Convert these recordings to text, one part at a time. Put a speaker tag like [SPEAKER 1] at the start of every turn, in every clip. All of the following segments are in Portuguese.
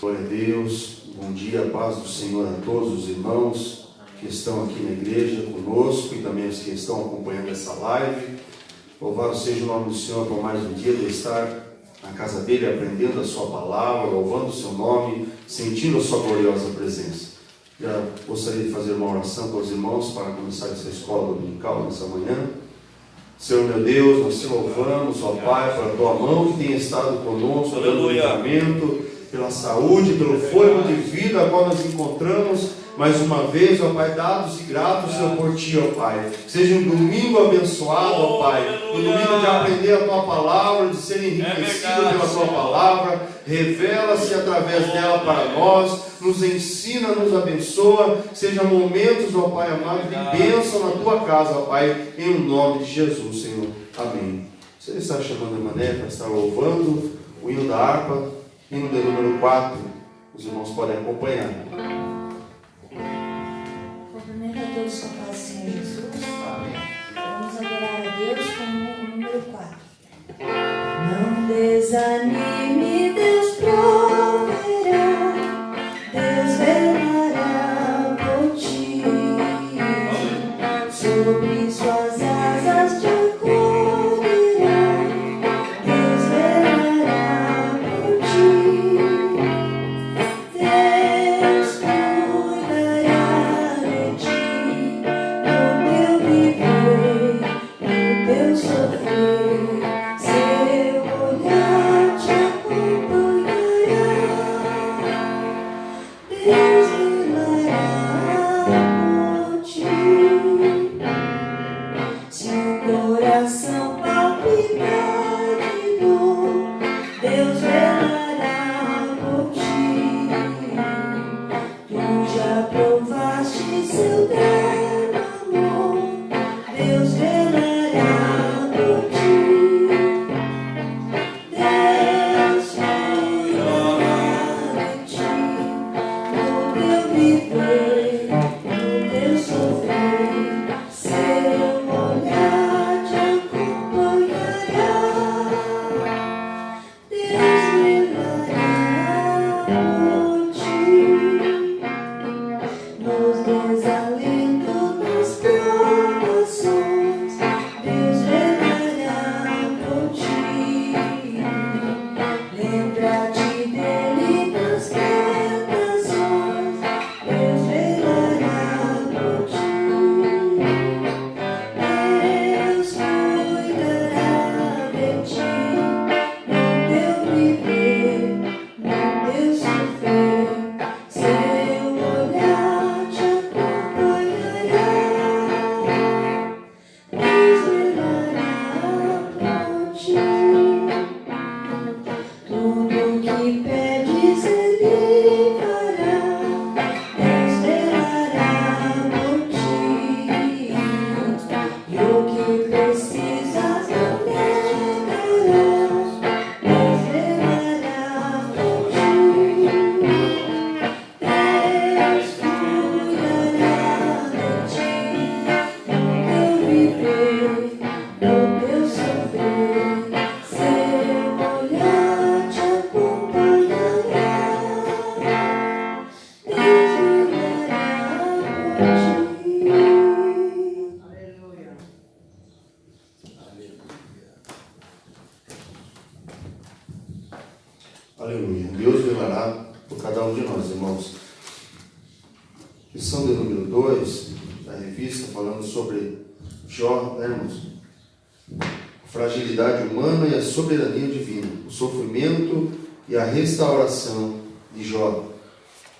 [SPEAKER 1] Glória a Deus, bom dia, a paz do Senhor a todos os irmãos que estão aqui na igreja conosco e também os que estão acompanhando essa live. Louvado seja o nome do Senhor por mais um dia de estar na casa dele, aprendendo a sua palavra, louvando o seu nome, sentindo a sua gloriosa presença. Já gostaria de fazer uma oração com os irmãos para começar essa escola dominical nessa manhã. Senhor meu Deus, nós te louvamos, ó Pai, pela tua mão que tem estado conosco, dando livramento, pela saúde, pelo fôlego de vida a qual nós encontramos mais uma vez, ó Pai, dados e gratos, Senhor, por ti, ó Pai. Seja um domingo abençoado, ó Pai, um domingo de aprender a tua palavra, de ser enriquecido pela tua palavra. Revela-se através dela para nós, nos ensina, nos abençoa. Seja momentos, ó Pai amado, de bênção na tua casa, ó Pai, em nome de Jesus, Senhor. Amém. Você está chamando a Mané para estar louvando o hino da harpa, hino de número 4. Os irmãos podem acompanhar.
[SPEAKER 2] Cumprimento a todos com a paz do Senhor Jesus. Vamos adorar a Deus com o número 4. Não desanime, Deus proverá, Deus velará por ti. Sobre suas asas te acolherá, Deus velará por ti. Deus cuidará de ti, no teu viver, no teu sofrer. Seu olhar te acompanhará, Deus velará por ti. Se o coração palpitar de dor, Deus velará por ti. Tu já provaste seu terno amor, Deus velará por ti. Deus cuidará de ti, no teu viver, no teu sofrer. Seu olhar te acompanhará, Deus velará por ti. Nos desalentos, nas provações, Deus velará por ti. Lembra-te dele nas tentações, Deus velará por ti. Deus cuidará de ti, no teu viver, no teu sofrer. Seu olhar te acompanhará, Deus velará por ti. Tudo que pedes Ele fará, Deus velará por ti. E o que precisas não negarás, Deus velará por ti. Deus cuidará de ti, no teu viver, no teu sofrer. Seu olhar te acompanhará, Deus velará por ti.
[SPEAKER 1] Aleluia. Deus velará por cada um de nós, irmãos. Lição de número 2 da revista, falando sobre Jó, né, irmãos? A fragilidade humana e a soberania divina, o sofrimento e a restauração de Jó.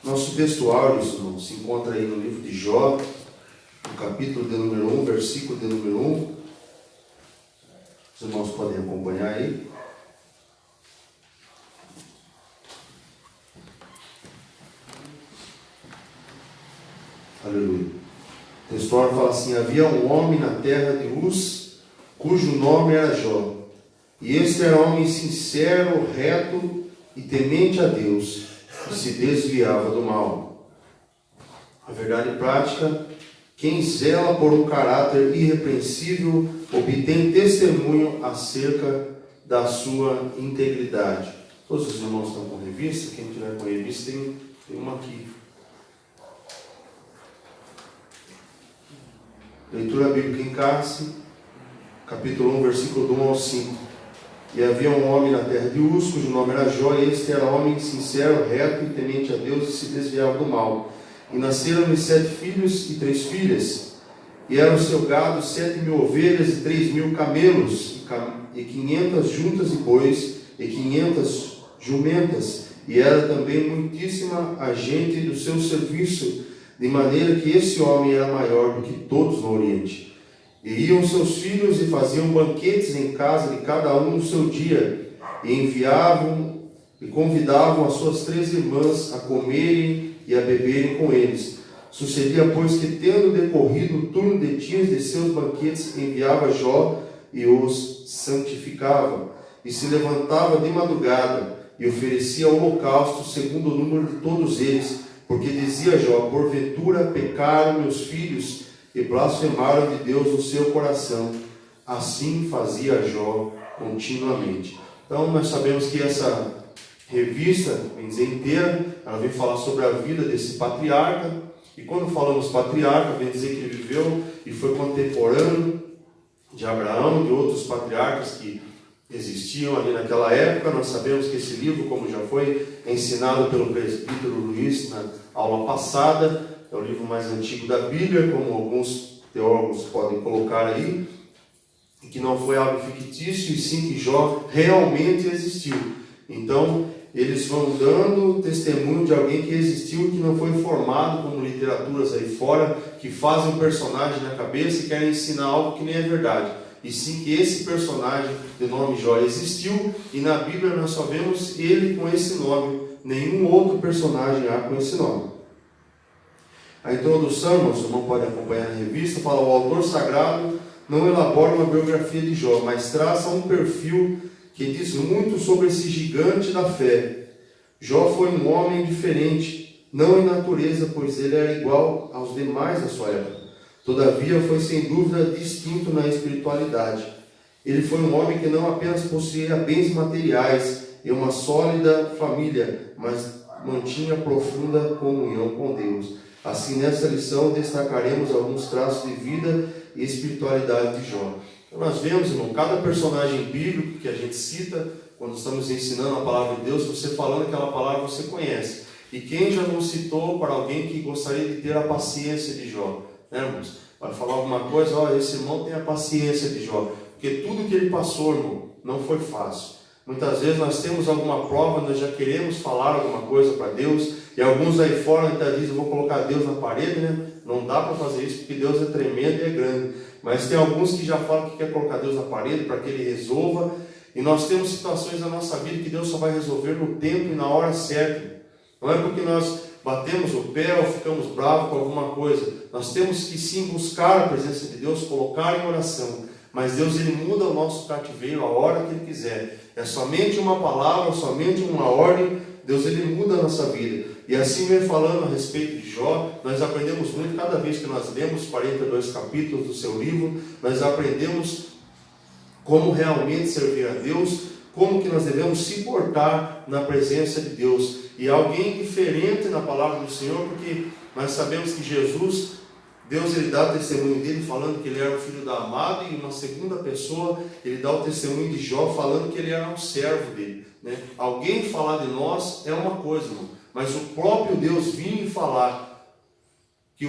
[SPEAKER 1] Nosso textuário, irmãos, se encontra aí no livro de Jó, no capítulo de número 1, versículo de número 1. Os irmãos podem acompanhar aí. Aleluia. O textuário fala assim: havia um homem na terra de Uz, cujo nome era Jó. E este era um homem sincero, reto e temente a Deus, que se desviava do mal. A verdade prática: quem zela por um caráter irrepreensível obtém testemunho acerca da sua integridade. Todos os irmãos estão com revista. Quem tiver com revista, tem uma aqui. Leitura bíblica em Cássio, capítulo 1, versículo do 1 ao 5. E havia um homem na terra de Uz, cujo nome era Jó, e este era homem sincero, reto e temente a Deus, e se desviava do mal. E nasceram-lhe 7 filhos e 3 filhas. E era o seu gado 7.000 ovelhas e 3.000 camelos, e 500 juntas de bois, e 500 jumentas. E era também muitíssima a gente do seu serviço, de maneira que esse homem era maior do que todos no Oriente. E iam seus filhos e faziam banquetes em casa de cada um no seu dia, e enviavam e convidavam as suas 3 irmãs a comerem e a beberem com eles. Sucedia, pois, que tendo decorrido o turno de dias de seus banquetes, enviava Jó e os santificava, e se levantava de madrugada, e oferecia holocausto segundo o número de todos eles, porque dizia Jó: porventura pecaram meus filhos e blasfemaram de Deus no seu coração. Assim fazia Jó continuamente. Então nós sabemos que essa revista, bem dizer, inteira, ela vem falar sobre a vida desse patriarca. E quando falamos patriarca, vem dizer que ele viveu e foi contemporâneo de Abraão, de outros patriarcas que existiam ali naquela época. Nós sabemos que esse livro, como já foi ensinado pelo presbítero Luiz na aula passada, é o livro mais antigo da Bíblia, como alguns teólogos podem colocar aí, e que não foi algo fictício, e sim que Jó realmente existiu. Então, eles vão dando testemunho de alguém que existiu, que não foi formado como literaturas aí fora, que fazem um personagem na cabeça e querem ensinar algo que nem é verdade. E sim que esse personagem de nome Jó existiu, e na Bíblia nós só vemos ele com esse nome, nenhum outro personagem há com esse nome. A introdução, nosso irmão pode acompanhar na revista, fala: o autor sagrado não elabora uma biografia de Jó, mas traça um perfil que diz muito sobre esse gigante da fé. Jó foi um homem diferente, não em natureza, pois ele era igual aos demais da sua época. Todavia foi sem dúvida distinto na espiritualidade. Ele foi um homem que não apenas possuía bens materiais e uma sólida família, mas mantinha profunda comunhão com Deus. Assim, nessa lição destacaremos alguns traços de vida e espiritualidade de Jó. Então, nós vemos, irmão, cada personagem bíblico que a gente cita, quando estamos ensinando a palavra de Deus, você falando aquela palavra você conhece. E quem já não citou para alguém que gostaria de ter a paciência de Jó? Né, irmãos? Vai falar alguma coisa: ó, esse irmão tem a paciência de Jó. Porque tudo que ele passou, irmão, não foi fácil. Muitas vezes nós temos alguma prova, nós já queremos falar alguma coisa para Deus, e alguns aí fora ainda dizem: eu vou colocar Deus na parede, né? Não dá para fazer isso porque Deus é tremendo e é grande. Mas tem alguns que já falam que quer colocar Deus na parede para que Ele resolva. E nós temos situações na nossa vida que Deus só vai resolver no tempo e na hora certa. Não é porque nós batemos o pé ou ficamos bravos com alguma coisa. Nós temos que sim buscar a presença de Deus, colocar em oração. Mas Deus, Ele muda o nosso cativeiro a hora que Ele quiser. É somente uma palavra, somente uma ordem. Deus, Ele muda a nossa vida. E assim vem falando a respeito de Jó. Nós aprendemos muito, cada vez que nós lemos 42 capítulos do seu livro, nós aprendemos como realmente servir a Deus, como que nós devemos se portar na presença de Deus. E alguém diferente na palavra do Senhor, porque nós sabemos que Jesus, Deus, Ele dá o testemunho dele falando que ele era o filho da amada, e uma segunda pessoa Ele dá o testemunho de Jó falando que ele era um servo dele, né? Alguém falar de nós é uma coisa, irmão, mas o próprio Deus vir e falar que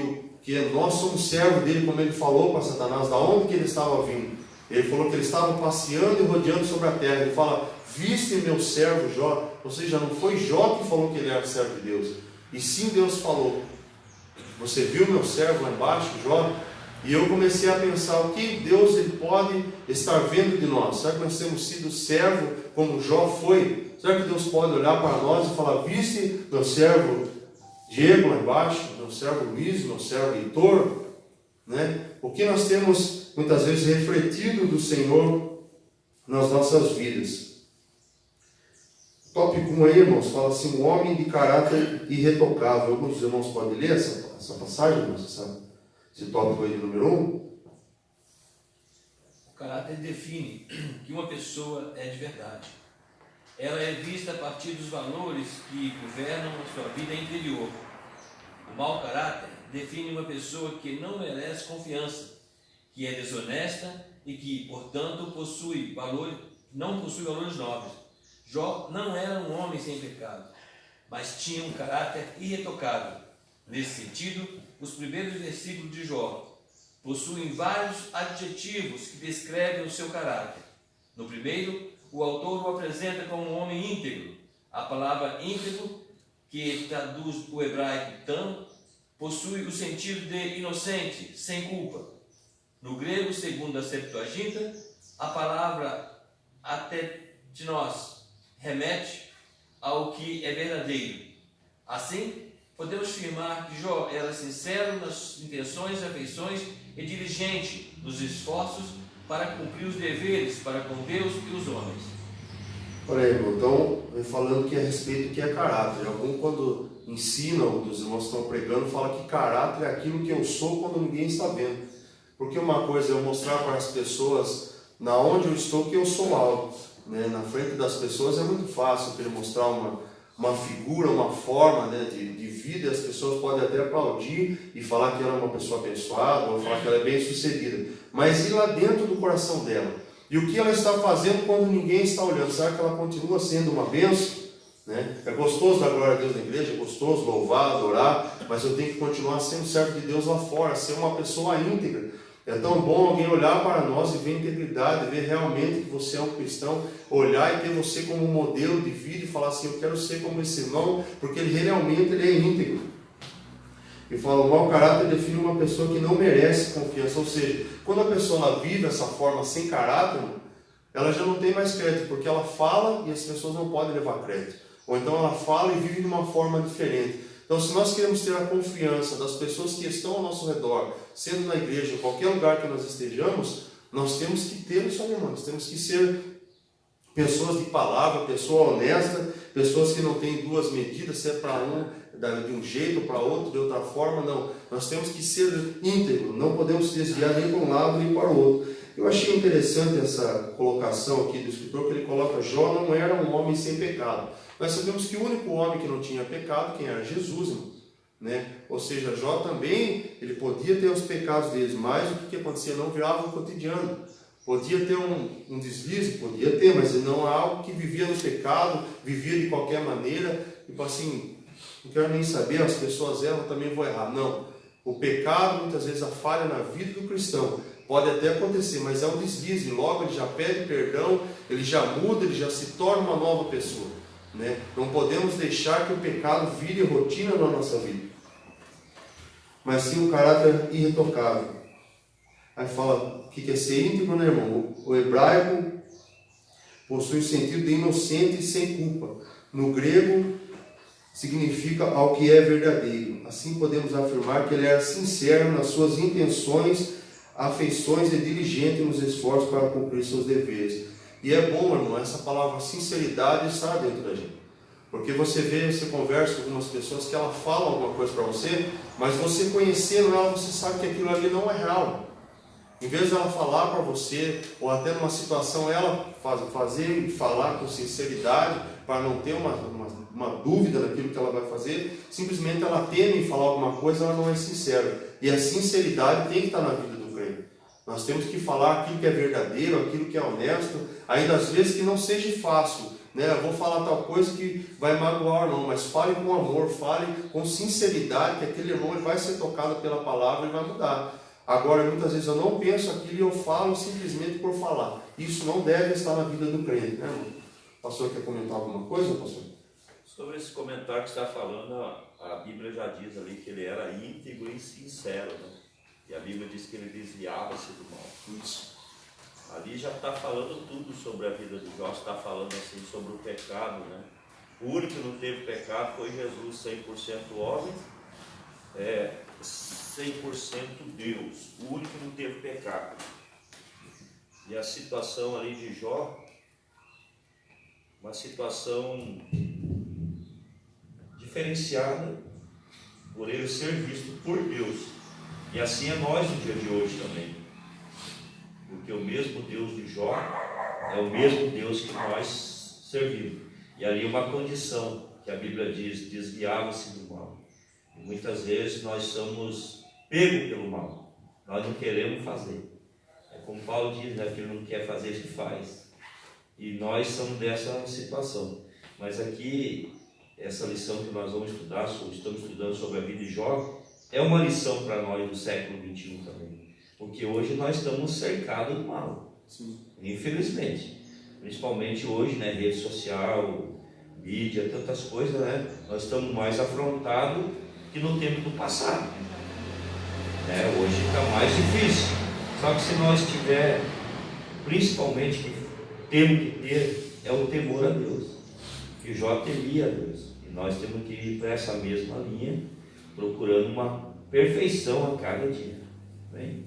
[SPEAKER 1] nós somos servos dele, como ele falou para Satanás, da onde que ele estava vindo? Ele falou que ele estava passeando e rodeando sobre a terra. Ele fala: viste meu servo Jó. Ou seja, não foi Jó que falou que ele era servo de Deus, e sim Deus falou: você viu meu servo lá embaixo, Jó? E eu comecei a pensar: o que Deus ele pode estar vendo de nós? Será que nós temos sido servo como Jó foi? Será que Deus pode olhar para nós e falar: viste meu servo Diego lá embaixo, meu servo Luiz, meu servo Heitor? Né? O que nós temos muitas vezes refletido do Senhor nas nossas vidas? Tópico 1 aí, irmãos, fala assim: um homem de caráter irretocável. Alguns dos irmãos podem ler essa passagem, irmãos? Esse tópico aí de número 1.
[SPEAKER 3] O caráter define que uma pessoa é de verdade. ela é vista a partir dos valores que governam a sua vida interior. O mau caráter define uma pessoa que não merece confiança, que é desonesta e que, portanto, não possui valores nobres. Jó não era um homem sem pecado, mas tinha um caráter irretocável. Nesse sentido, os primeiros versículos de Jó possuem vários adjetivos que descrevem o seu caráter. No primeiro, o autor o apresenta como um homem íntegro. A palavra íntegro, que traduz o hebraico tam, possui o sentido de inocente, sem culpa. No grego, segundo a Septuaginta, a palavra atetnos remete ao que é verdadeiro. Assim, podemos afirmar que Jó era sincero nas intenções, afeições e diligente nos esforços para cumprir os deveres para com Deus e os homens.
[SPEAKER 1] Olha aí, irmão, então, falando que a respeito do que é caráter. Algum, quando ensina, os irmãos estão pregando, fala que caráter é aquilo que eu sou quando ninguém está vendo. Porque uma coisa é eu mostrar para as pessoas na onde eu estou que eu sou algo, né? Na frente das pessoas é muito fácil querer mostrar uma figura, uma forma, né, de vida, e as pessoas podem até aplaudir e falar que ela é uma pessoa abençoada, ou falar que ela é bem sucedida. Mas ir lá dentro do coração dela, e o que ela está fazendo quando ninguém está olhando? Será que ela continua sendo uma bênção? Né? É gostoso dar glória a Deus na igreja, é gostoso louvar, adorar, mas eu tenho que continuar sendo servo de Deus lá fora, ser uma pessoa íntegra. É tão bom alguém olhar para nós e ver integridade, ver realmente que você é um cristão, olhar e ter você como um modelo de vida e falar assim, eu quero ser como esse irmão, porque ele realmente é íntegro. E fala, o mau caráter define uma pessoa que não merece confiança, ou seja, quando a pessoa ela vive essa forma sem caráter, ela já não tem mais crédito, porque ela fala e as pessoas não podem levar crédito. Ou então ela fala e vive de uma forma diferente. Então, se nós queremos ter a confiança das pessoas que estão ao nosso redor, sendo na igreja, em qualquer lugar que nós estejamos, nós temos que ter isso, irmãos. Temos que ser pessoas de palavra, pessoa honesta, pessoas que não têm duas medidas, se é para um de um jeito, para outro de outra forma, não. Nós temos que ser íntegros, não podemos se desviar nem para um lado nem para o outro. Eu achei interessante essa colocação aqui do escritor, que ele coloca, Jó não era um homem sem pecado. Nós sabemos que o único homem que não tinha pecado, quem era? Jesus, irmão, né? Ou seja, Jó também, ele podia ter os pecados deles, mas o que acontecia? Não virava o cotidiano. Podia ter um deslize, podia ter, mas não é algo que vivia no pecado, vivia de qualquer maneira, tipo assim, não quero nem saber, as pessoas erram, também vou errar. Não, o pecado, muitas vezes a falha na vida do cristão, pode até acontecer, mas é um deslize, logo ele já pede perdão, ele já muda, ele já se torna uma nova pessoa. Né? Não podemos deixar que o pecado vire rotina na nossa vida, mas sim um caráter irretocável. Aí fala o que é ser íntegro, né, irmão? O hebraico possui o sentido de inocente e sem culpa. No grego significa ao que é verdadeiro. Assim podemos afirmar que ele era sincero nas suas intenções, afeições e diligente nos esforços para cumprir seus deveres. E é bom, irmão, essa palavra sinceridade estar dentro da gente. Porque você conversa com algumas pessoas que ela fala alguma coisa para você, mas você conhecendo ela, você sabe que aquilo ali não é real. Em vez de ela falar para você, ou até numa situação ela fazer e falar com sinceridade, para não ter uma dúvida daquilo que ela vai fazer, simplesmente ela teme falar alguma coisa, ela não é sincera. E a sinceridade tem que estar na vida do crente. Nós temos que falar aquilo que é verdadeiro, aquilo que é honesto, ainda às vezes que não seja fácil, né? Eu vou falar tal coisa que vai magoar o irmão, mas fale com amor, fale com sinceridade, que aquele irmão ele vai ser tocado pela palavra e vai mudar. Agora, muitas vezes eu não penso aquilo e eu falo simplesmente por falar. Isso não deve estar na vida do crente, né, irmão? O pastor quer comentar alguma coisa, pastor?
[SPEAKER 4] Sobre esse comentário que você está falando, a Bíblia já diz ali que ele era íntegro e sincero, né? E a Bíblia diz que ele desviava-se do mal.
[SPEAKER 1] Isso.
[SPEAKER 4] Ali já está falando tudo sobre a vida de Jó, está falando assim sobre o pecado, né? O único que não teve pecado foi Jesus, 100% homem, 100% Deus. O único que não teve pecado. E a situação ali de Jó, uma situação diferenciada por ele ser visto por Deus. E assim é nós no dia de hoje também. Porque o mesmo Deus de Jó é o mesmo Deus que nós servimos. E ali uma condição que a Bíblia diz, desviava-se do mal. E muitas vezes nós somos pegos pelo mal. Nós não queremos fazer. É como Paulo diz, né? Que ele não quer fazer, ele faz. E nós somos dessa situação. Mas aqui, essa lição que nós vamos estudar, estamos estudando sobre a vida de Jó, é uma lição para nós do século XXI também. Porque hoje nós estamos cercados do mal. Sim. Infelizmente. Principalmente hoje, né? Rede social, mídia, tantas coisas, né? Nós estamos mais afrontados que no tempo do passado. Hoje está mais difícil. Só que se nós tiver, principalmente, que temos que ter, é o temor a Deus. Que Jó temia a Deus. E nós temos que ir para essa mesma linha, procurando uma perfeição a cada dia. Bem?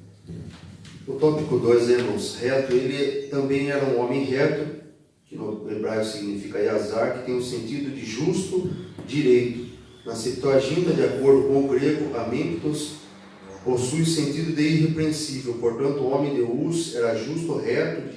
[SPEAKER 1] O tópico 2, irmãos, reto, ele também era um homem reto, que no hebraico significa Yazar, que tem o sentido de justo, direito. Na Septuaginta, de acordo com o grego, amemptos, possui o sentido de irrepreensível. Portanto, o homem de Uz era justo, reto,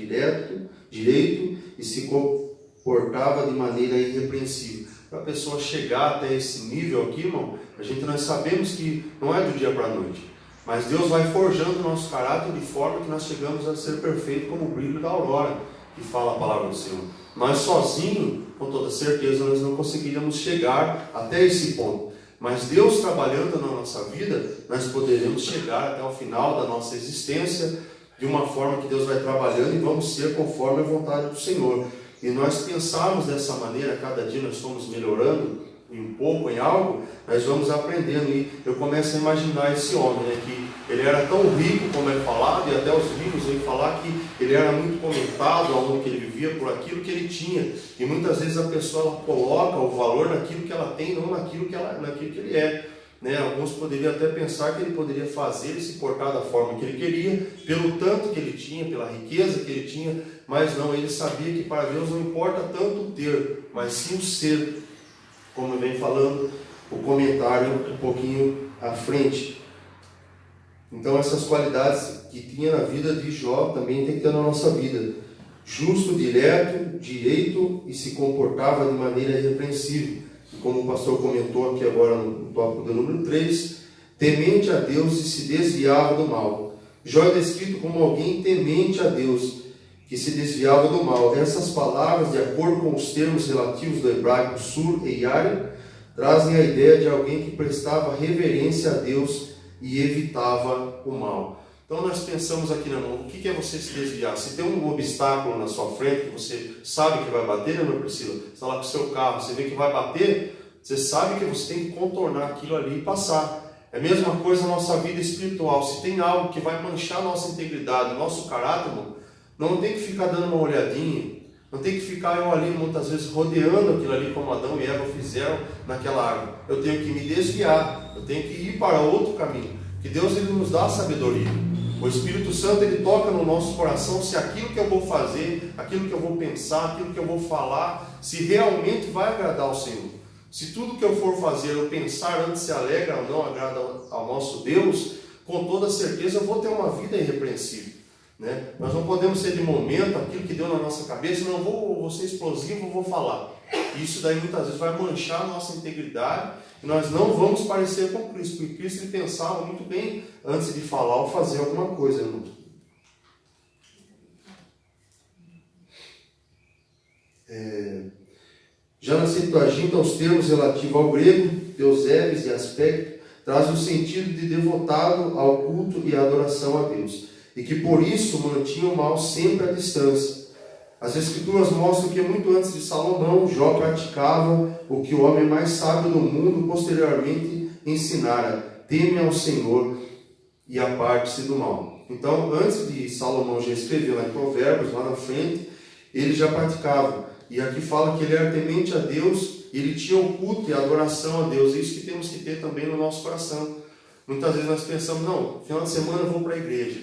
[SPEAKER 1] direito e se comportava de maneira irrepreensível. Para a pessoa chegar até esse nível aqui, irmão, nós sabemos que não é do dia para a noite. Mas Deus vai forjando o nosso caráter de forma que nós chegamos a ser perfeito como o brilho da aurora, que fala a palavra do Senhor. Nós sozinhos, com toda certeza, nós não conseguiríamos chegar até esse ponto. Mas Deus trabalhando na nossa vida, nós poderemos chegar até o final da nossa existência de uma forma que Deus vai trabalhando e vamos ser conforme a vontade do Senhor. E nós pensarmos dessa maneira, cada dia nós fomos melhorando em um pouco, em algo, nós vamos aprendendo. E eu começo a imaginar esse homem, né, que ele era tão rico como é falado, e até os ricos vêm falar que ele era muito comentado aonde que ele vivia por aquilo que ele tinha. E muitas vezes a pessoa ela coloca o valor naquilo que ela tem, não naquilo que ele é. Né? Alguns poderiam até pensar que ele poderia fazer e se portar da forma que ele queria, pelo tanto que ele tinha, pela riqueza que ele tinha, mas não, ele sabia que para Deus não importa tanto o ter, mas sim o ser, como vem falando o comentário um pouquinho à frente. Então essas qualidades que tinha na vida de Jó também tem que ter na nossa vida. Justo, direito e se comportava de maneira irrepreensível. E como o pastor comentou aqui agora no tópico do número 3, temente a Deus e se desviava do mal. Jó é descrito como alguém temente a Deus, que se desviava do mal. Essas palavras, de acordo com os termos relativos do hebraico sur e yare, trazem a ideia de alguém que prestava reverência a Deus e evitava o mal. Então nós pensamos aqui, né, irmão, o que é você se desviar? Se tem um obstáculo na sua frente, que você sabe que vai bater, né, meu Priscila? Você está lá com o seu carro, você vê que vai bater, você sabe que você tem que contornar aquilo ali e passar. É a mesma coisa na nossa vida espiritual. Se tem algo que vai manchar a nossa integridade, o nosso caráter, irmão, não tem que ficar dando uma olhadinha, não tem que ficar eu ali muitas vezes rodeando aquilo ali como Adão e Eva fizeram naquela árvore. Eu tenho que me desviar, eu tenho que ir para outro caminho. Que Deus ele nos dá sabedoria. O Espírito Santo ele toca no nosso coração se aquilo que eu vou fazer, aquilo que eu vou pensar, aquilo que eu vou falar, se realmente vai agradar ao Senhor. Se tudo que eu for fazer, eu pensar antes se alegra ou não agrada ao nosso Deus, com toda certeza eu vou ter uma vida irrepreensível. Né? Nós não podemos ser de momento aquilo que deu na nossa cabeça, não vou ser explosivo, vou falar. Isso daí muitas vezes vai manchar a nossa integridade e nós não vamos parecer com Cristo, porque Cristo ele pensava muito bem antes de falar ou fazer alguma coisa. Irmão. Já na Septuaginta, os termos relativos ao grego, Eusebes e aspecto, trazem o sentido de devotado ao culto e à adoração a Deus, e que por isso mantinha o mal sempre à distância. As Escrituras mostram que muito antes de Salomão, Jó praticava o que o homem mais sábio do mundo posteriormente ensinara: teme ao Senhor e aparte-se do mal. Então, antes de Salomão já escrever lá em Provérbios, lá na frente, ele já praticava. E aqui fala que ele era temente a Deus, ele tinha o culto e a adoração a Deus. Isso que temos que ter também no nosso coração. Muitas vezes nós pensamos, não, final de semana eu vou para a igreja.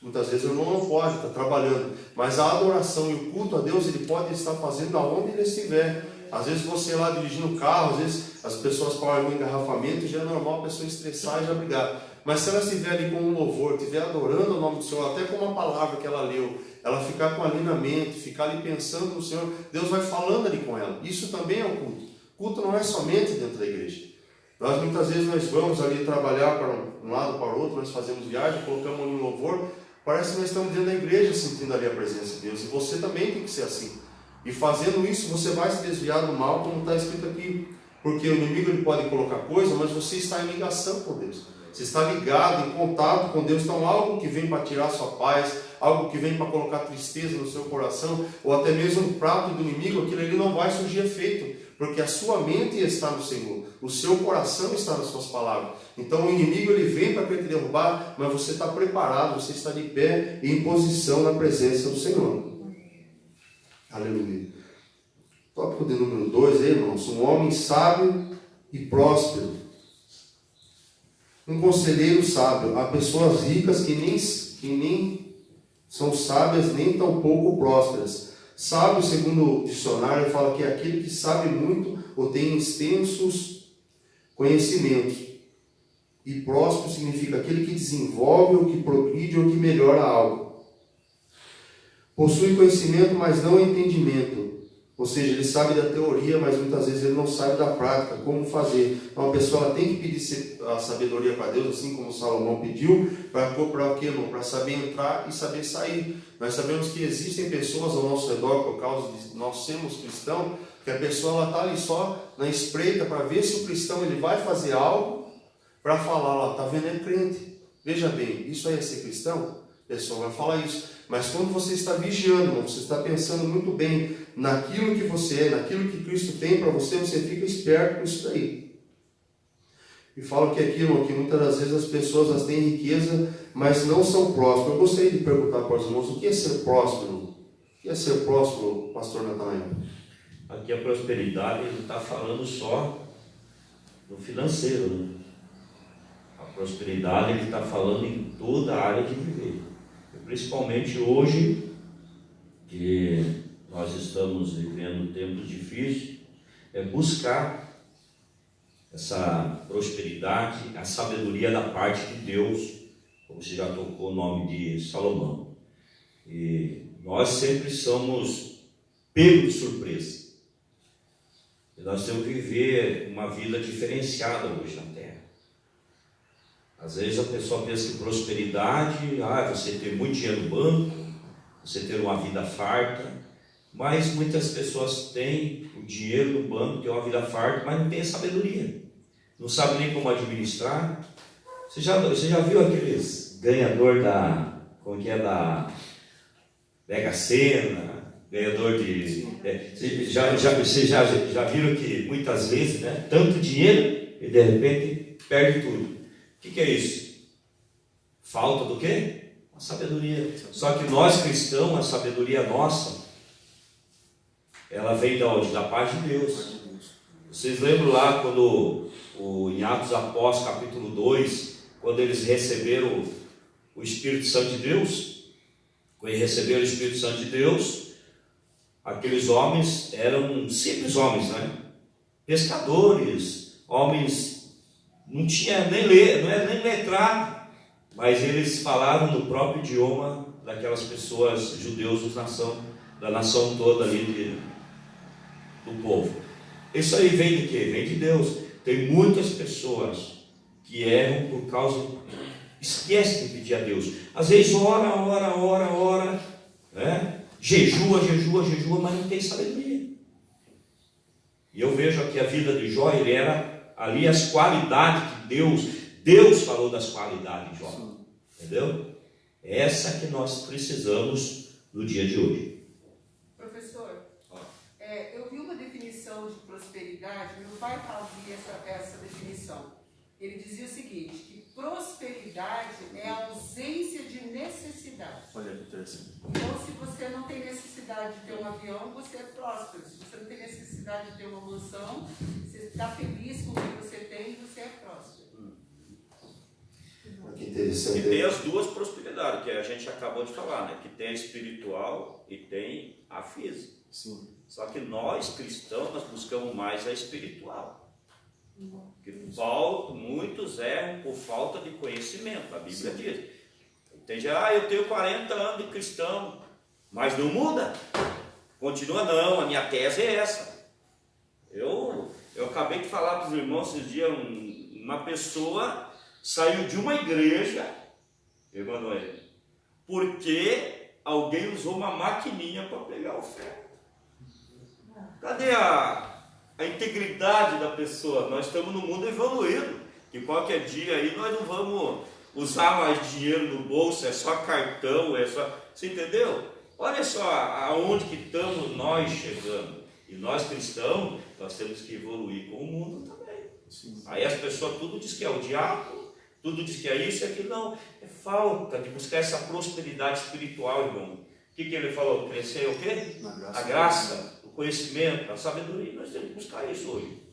[SPEAKER 1] Muitas vezes o irmão não pode, está trabalhando. Mas a adoração e o culto a Deus, ele pode estar fazendo aonde ele estiver. Às vezes você lá dirigindo o carro, às vezes as pessoas param em engarrafamento, já é normal a pessoa estressar e já brigar. Mas se ela estiver ali com um louvor, estiver adorando o nome do Senhor, até com uma palavra que ela leu, ela ficar com ali na mente, ficar ali pensando no Senhor, Deus vai falando ali com ela. Isso também é o culto. Culto não é somente dentro da igreja. Nós muitas vezes nós vamos ali trabalhar para um lado, para o outro, nós fazemos viagem, colocamos ali um louvor, parece que nós estamos dentro da igreja sentindo ali a presença de Deus, e você também tem que ser assim. E fazendo isso, você vai se desviar do mal, como está escrito aqui, porque o inimigo ele pode colocar coisa, mas você está em ligação com Deus, você está ligado, em contato com Deus. Então algo que vem para tirar sua paz, algo que vem para colocar tristeza no seu coração, ou até mesmo um prato do inimigo, aquilo ali não vai surgir efeito, porque a sua mente está no Senhor, o seu coração está nas suas palavras. Então o inimigo ele vem para te derrubar, mas você está preparado, você está de pé e em posição na presença do Senhor. Aleluia. Tópico de número 2, irmãos: um homem sábio e próspero. Um conselheiro sábio. Há pessoas ricas que nem são sábias, nem tampouco prósperas. Sábio, segundo o dicionário, fala que é aquele que sabe muito ou tem extensos conhecimentos. E próspero significa aquele que desenvolve, ou que progride, ou que melhora algo. Possui conhecimento, mas não entendimento. Ou seja, ele sabe da teoria, mas muitas vezes ele não sabe da prática, como fazer. Então a pessoa ela tem que pedir a sabedoria para Deus, assim como Salomão pediu, para quê, irmão? Para saber entrar e saber sair. Nós sabemos que existem pessoas ao nosso redor, por causa de nós sermos cristãos, que a pessoa está ali só na espreita para ver se o cristão ele vai fazer algo, para falar lá, está vendo, é crente. Veja bem, isso aí é ser cristão? A pessoa vai falar isso. Mas quando você está vigiando, irmão, você está pensando muito bem naquilo que você é, naquilo que Cristo tem para você, você fica esperto com isso daí. E falo que aqui, irmão, que muitas das vezes as pessoas elas têm riqueza, mas não são prósperas. Eu gostaria de perguntar para os irmãos, o que é ser próspero? O que é ser próspero, pastor Natanael?
[SPEAKER 4] Aqui a prosperidade, ele está falando só no financeiro, né? A prosperidade, ele está falando em toda a área de viver. Principalmente hoje, que nós estamos vivendo tempos difíceis, é buscar essa prosperidade, a sabedoria da parte de Deus, como você já tocou o nome de Salomão. E nós sempre somos pegos de surpresa. E nós temos que viver uma vida diferenciada hoje na Terra. Às vezes a pessoa pensa que prosperidade, você ter muito dinheiro no banco, você ter uma vida farta, mas muitas pessoas têm o dinheiro no banco, têm uma vida farta, mas não têm sabedoria, não sabe nem como administrar. Você já viu aqueles ganhador da Mega Sena, ganhador de... Vocês já viram que muitas vezes, né, tanto dinheiro e de repente perde tudo. O que é isso? Falta do quê? A sabedoria. Só que nós cristãos, a sabedoria nossa, ela vem de onde? Da paz de Deus. Vocês lembram lá quando em Atos Apóstolos capítulo 2, quando eles receberam o Espírito Santo de Deus? Quando eles receberam o Espírito Santo de Deus, aqueles homens eram simples homens, né? Pescadores, homens, não tinha nem ler, não era nem letrado, mas eles falavam no próprio idioma daquelas pessoas, judeus da nação toda ali do povo. Isso aí vem de quê? Vem de Deus. Tem muitas pessoas que erram por causa, esquecem de pedir a Deus. Às vezes ora, né? Jejua, mas não tem sabedoria. E eu vejo aqui a vida de Jó, ele era ali as qualidades que Deus falou das qualidades de Jó. Entendeu? Essa que nós precisamos no dia de hoje.
[SPEAKER 5] Professor, eu vi uma definição de prosperidade, meu pai fazia essa definição. Ele dizia o seguinte, que prosperidade é a ausência de necessidade.
[SPEAKER 1] Olha que interessante.
[SPEAKER 5] Então, se você não tem necessidade de ter um avião, você é próspero. Se você não tem necessidade de ter uma mansão, você está feliz com o que você tem, você é próspero.
[SPEAKER 1] Que interessante.
[SPEAKER 6] E tem as duas prosperidades, que a gente acabou de falar, né? Que tem a espiritual e tem a física.
[SPEAKER 1] Sim.
[SPEAKER 6] Só que nós, cristãos, nós buscamos mais a espiritual. Porque muitos erram por falta de conhecimento. A Bíblia diz. Tem gente, eu tenho 40 anos de cristão, Mas não muda. Continua, não, a minha tese é essa. Eu acabei de falar para os irmãos esses dias, uma pessoa saiu de uma igreja, Emanuel, porque alguém usou uma maquininha para pegar o ferro. Cadê a integridade da pessoa? Nós estamos no mundo evoluído, que qualquer dia aí nós não vamos usar mais dinheiro no bolso, é só cartão, é só... Você entendeu? Olha só aonde que estamos nós chegando. E nós cristãos, nós temos que evoluir com o mundo também. Sim. Aí as pessoas tudo diz que é o diabo, tudo diz que é isso e aquilo. Não, é falta de buscar essa prosperidade espiritual, irmão. O que ele falou? Crescer o quê? A graça, o conhecimento, a sabedoria. Nós temos que buscar isso hoje.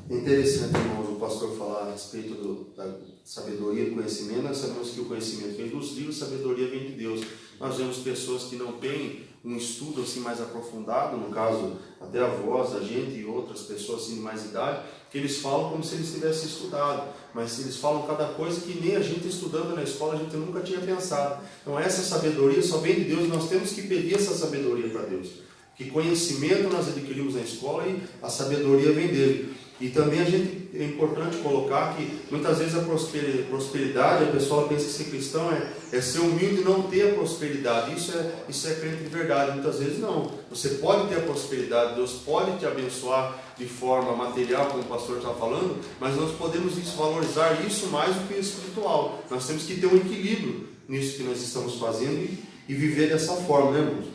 [SPEAKER 1] É interessante, irmãos, o pastor falar a respeito da sabedoria, do conhecimento. Nós sabemos que o conhecimento vem dos livros, a sabedoria vem de Deus. Nós vemos pessoas que não têm um estudo assim mais aprofundado, no caso até avós da gente e outras pessoas assim de mais idade, que eles falam como se eles tivessem estudado, mas eles falam cada coisa que nem a gente estudando na escola a gente nunca tinha pensado. Então essa sabedoria só vem de Deus, nós temos que pedir essa sabedoria para Deus. Que conhecimento nós adquirimos na escola e a sabedoria vem dele. E também é importante colocar que muitas vezes a prosperidade, a pessoa pensa que ser cristão é ser humilde e não ter a prosperidade. Isso é crente de verdade. Muitas vezes não. Você pode ter a prosperidade, Deus pode te abençoar de forma material, como o pastor está falando, mas nós podemos valorizar isso mais do que o espiritual. Nós temos que ter um equilíbrio nisso que nós estamos fazendo e viver dessa forma, né, irmãos?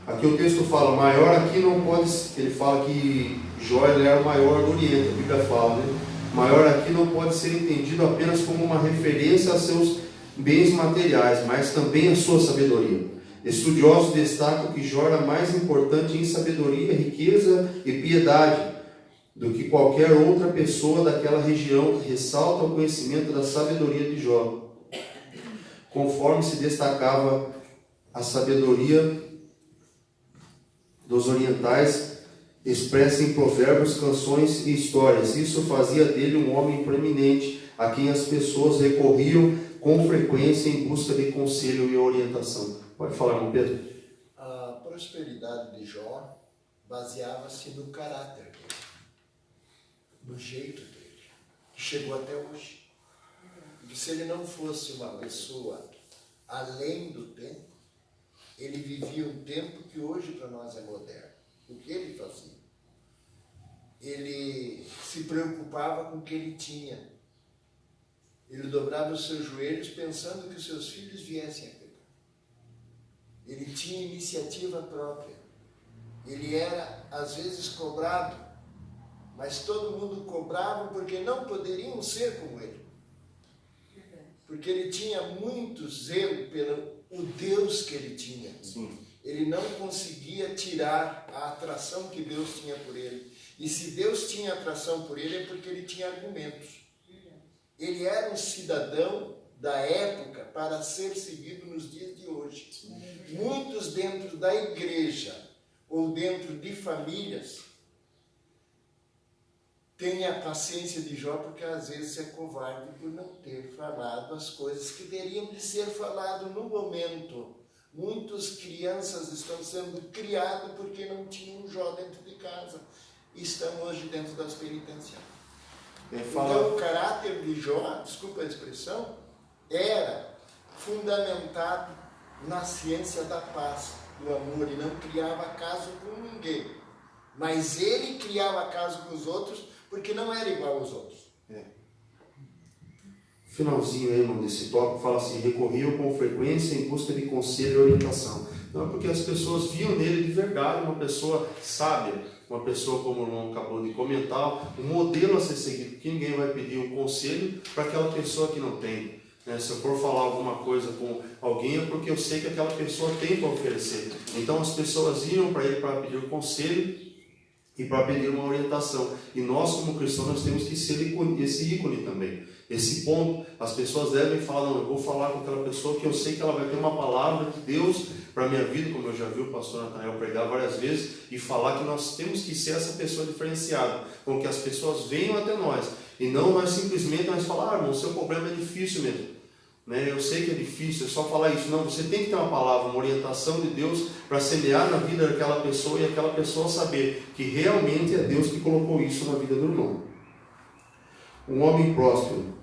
[SPEAKER 1] Aqui o texto fala, maior aqui não pode, ele fala que Jó era o maior do Oriente, a Bíblia fala, né? Maior aqui não pode ser entendido apenas como uma referência a seus bens materiais, mas também a sua sabedoria. Estudiosos destacam que Jó era mais importante em sabedoria, riqueza e piedade do que qualquer outra pessoa daquela região, que ressalta o conhecimento da sabedoria de Jó. Conforme se destacava a sabedoria dos orientais, expressa em provérbios, canções e histórias. Isso fazia dele um homem preeminente, a quem as pessoas recorriam com frequência em busca de conselho e orientação. Pode falar, irmão Pedro.
[SPEAKER 7] A prosperidade de Jó baseava-se no caráter dele, no jeito dele, que chegou até hoje. E se ele não fosse uma pessoa além do tempo, ele vivia um tempo que hoje para nós é moderno. O que ele fazia? Ele se preocupava com o que ele tinha. Ele dobrava os seus joelhos pensando que os seus filhos viessem a pecar. Ele tinha iniciativa própria. Ele era, às vezes, cobrado, mas todo mundo cobrava porque não poderiam ser como ele. Porque ele tinha muito zelo pelo o Deus que ele tinha. Sim. Ele não conseguia tirar a atração que Deus tinha por ele. E se Deus tinha atração por ele, é porque ele tinha argumentos. Ele era um cidadão da época para ser seguido nos dias de hoje. Muitos dentro da igreja ou dentro de famílias têm a paciência de Jó porque às vezes é covarde por não ter falado as coisas que teriam de ser falado no momento. Muitas crianças estão sendo criadas porque não tinham Jó dentro de casa e estão hoje dentro das penitenciárias. Então o caráter de Jó, desculpa a expressão, era fundamentado na ciência da paz, do amor, e não criava caso com ninguém. Mas ele criava caso com os outros porque não era igual aos outros.
[SPEAKER 1] Finalzinho aí, irmão, desse tópico, fala assim, recorriam com frequência em busca de conselho e orientação. Não é porque as pessoas viam nele de verdade uma pessoa sábia, uma pessoa, como o irmão acabou de comentar, um modelo a ser seguido, que ninguém vai pedir um conselho para aquela pessoa que não tem. Se eu for falar alguma coisa com alguém, é porque eu sei que aquela pessoa tem para oferecer. Então as pessoas iam para ele para pedir um conselho e para pedir uma orientação. E nós, como cristãos, nós temos que ser esse ícone também. Esse ponto, as pessoas devem falar, não, eu vou falar com aquela pessoa que eu sei que ela vai ter uma palavra de Deus para a minha vida, como eu já vi o pastor Natanael pregar várias vezes, e falar que nós temos que ser essa pessoa diferenciada, com que as pessoas venham até nós, e não nós simplesmente nós falar, irmão, o seu problema é difícil mesmo. né? Eu sei que é difícil, é só falar isso. Não, você tem que ter uma palavra, uma orientação de Deus para semear na vida daquela pessoa e aquela pessoa saber que realmente é Deus que colocou isso na vida do irmão. Um homem próspero.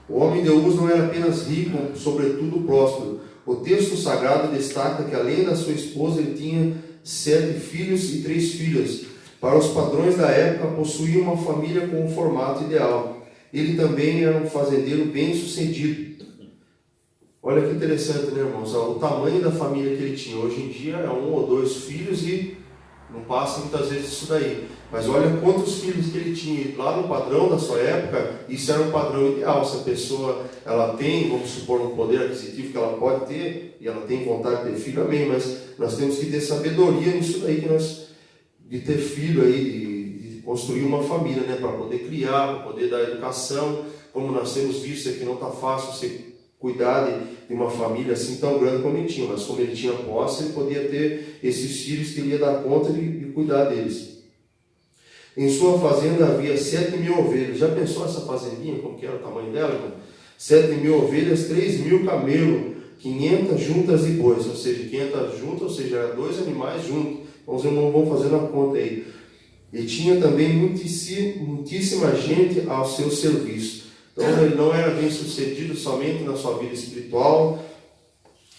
[SPEAKER 1] O homem de Uz não era apenas rico, sobretudo próspero. O texto sagrado destaca que além da sua esposa ele tinha 7 filhos e 3 filhas. Para os padrões da época, possuía uma família com um formato ideal. Ele também era um fazendeiro bem-sucedido. Olha que interessante, né, irmãos? O tamanho da família que ele tinha. Hoje em dia é 1 ou 2 filhos e não passa muitas vezes isso daí. Mas olha quantos filhos que ele tinha. Lá no padrão da sua época, isso era um padrão ideal. Se a pessoa ela tem, vamos supor, um poder aquisitivo que ela pode ter, e ela tem vontade de ter filho, amém. Mas nós temos que ter sabedoria nisso daí, de ter filho aí, de construir uma família, né? Para poder criar, para poder dar educação. Como nós temos visto aqui, não está fácil você cuidar de uma família assim tão grande como ele tinha, mas como ele tinha posse, ele podia ter esses filhos que ele ia dar conta de cuidar deles. Em sua fazenda havia 7.000 ovelhas. Já pensou essa fazendinha, como que era o tamanho dela, irmão? 7.000 ovelhas, 3.000 camelos, 500 juntas de bois, ou seja, 500 juntas, ou seja, 2 animais juntos. Então os irmãos vão fazendo a conta aí. E tinha também muitíssima gente ao seu serviço. Então ele não era bem sucedido somente na sua vida espiritual,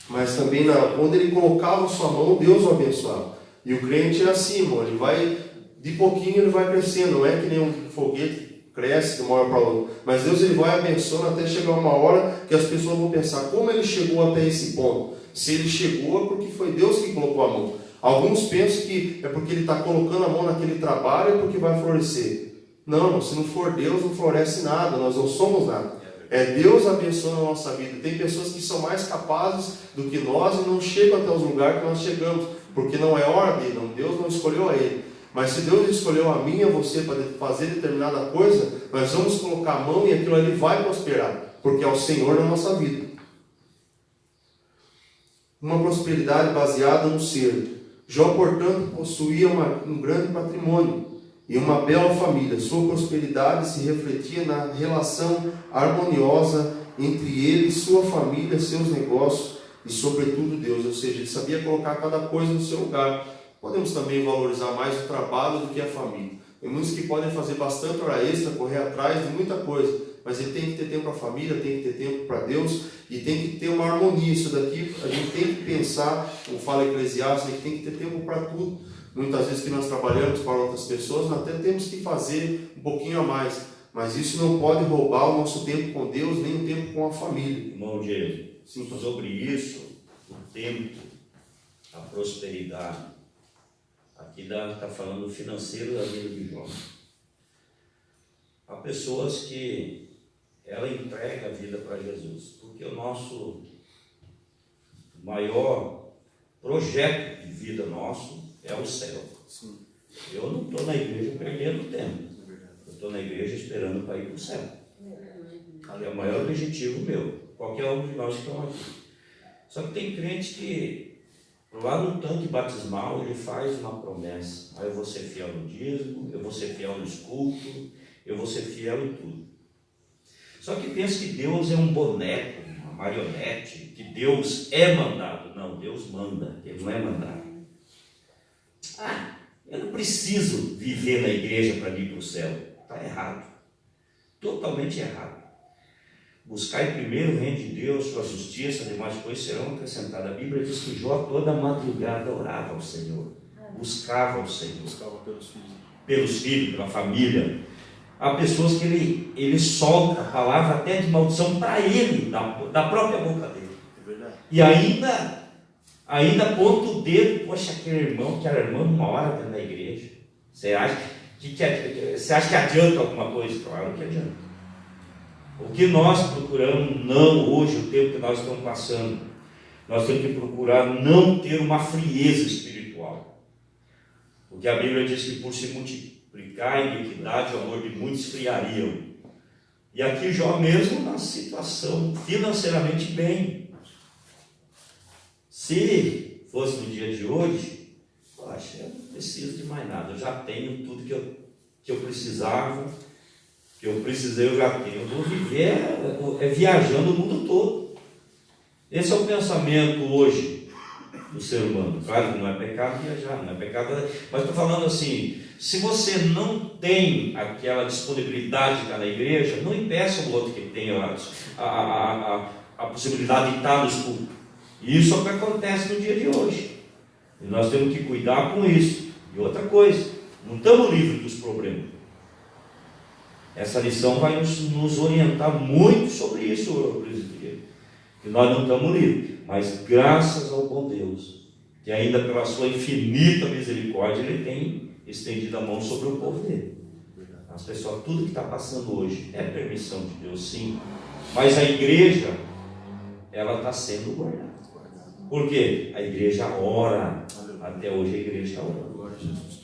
[SPEAKER 1] mas também onde ele colocava a sua mão, Deus o abençoava. E o crente é assim, irmão, ele vai, de pouquinho ele vai crescendo, não é que nem um foguete cresce de uma hora para outra, mas Deus ele vai abençoando até chegar uma hora que as pessoas vão pensar, como ele chegou até esse ponto? Se ele chegou é porque foi Deus que colocou a mão. Alguns pensam que é porque ele está colocando a mão naquele trabalho é porque vai florescer. Não, se não for Deus, não floresce nada, nós não somos nada. É Deus abençoando a nossa vida. Tem pessoas que são mais capazes do que nós e não chegam até os lugares que nós chegamos, porque não é hora dele, Deus não escolheu a ele. Mas se Deus escolheu a mim e a você para fazer determinada coisa, nós vamos colocar a mão e aquilo ali vai prosperar, porque é o Senhor na nossa vida. Uma prosperidade baseada no ser. Jó, portanto, possuía um grande patrimônio e uma bela família. Sua prosperidade se refletia na relação harmoniosa entre ele, sua família, seus negócios e, sobretudo, Deus. Ou seja, ele sabia colocar cada coisa no seu lugar. Podemos também valorizar mais o trabalho do que a família. Tem muitos que podem fazer bastante hora extra, correr atrás de muita coisa, mas ele tem que ter tempo para a família, tem que ter tempo para Deus e tem que ter uma harmonia. Isso daqui a gente tem que pensar, como fala Eclesiastes, que tem que ter tempo para tudo. Muitas vezes que nós trabalhamos para outras pessoas, nós até temos que fazer um pouquinho a mais, mas isso não pode roubar o nosso tempo com Deus, nem o tempo com a família.
[SPEAKER 4] Irmão Diego, sobre isso, o tempo, a prosperidade, aqui está falando do financeiro da vida de Jó. Há pessoas que ela entrega a vida para Jesus, porque o nosso maior projeto de vida nosso é o céu. Sim. Eu não estou na igreja perdendo tempo, eu estou na igreja esperando para ir para o céu. É o maior objetivo meu, qualquer um de nós que estão aqui. Só que tem crente que lá no tanque batismal ele faz uma promessa: eu vou ser fiel no dízimo, eu vou ser fiel nos cultos, eu vou ser fiel em tudo. Só que pensa que Deus é um boneco, uma marionete, que Deus é mandado. Não, Deus manda, Ele não é mandado. Eu não preciso viver na igreja para ir para o céu. Está errado, totalmente errado. Buscar primeiro o reino de Deus, sua justiça, demais coisas serão acrescentadas. A Bíblia diz que Jó toda madrugada orava ao Senhor, buscava ao Senhor, buscava pelos filhos, pela família. Há pessoas que ele solta a palavra até de maldição para ele, da própria boca dele. É verdade. E ainda aponta o dedo: poxa, aquele irmão uma hora dentro da igreja. Você acha que adianta alguma coisa? Claro que adianta. O que nós procuramos, não hoje, o tempo que nós estamos passando, nós temos que procurar não ter uma frieza espiritual. Porque a Bíblia diz que por se multiplicar a iniquidade, o amor de muitos esfriariam. E aqui Jó mesmo na situação financeiramente bem. Se fosse no dia de hoje, poxa, eu não preciso de mais nada, eu já tenho tudo que eu precisava, que eu precisei, eu já tenho. Eu vou viver viajando o mundo todo. Esse é o pensamento hoje do ser humano. Claro que não é pecado viajar, não é pecado, mas estou falando assim, se você não tem aquela disponibilidade de estar na igreja, não impeça o outro que tenha a possibilidade de estar nos cultos. E isso é o que acontece no dia de hoje. E nós temos que cuidar com isso. E outra coisa, não estamos livres dos problemas. Essa lição vai nos orientar muito sobre isso, presbítero. Que nós não estamos livres, mas graças ao bom Deus, que ainda pela sua infinita misericórdia, Ele tem estendido a mão sobre o povo dele. As pessoas, tudo que está passando hoje é permissão de Deus, sim, mas a igreja, ela está sendo guardada. Por quê? A igreja ora. Até hoje a igreja ora.
[SPEAKER 1] Glória a Jesus.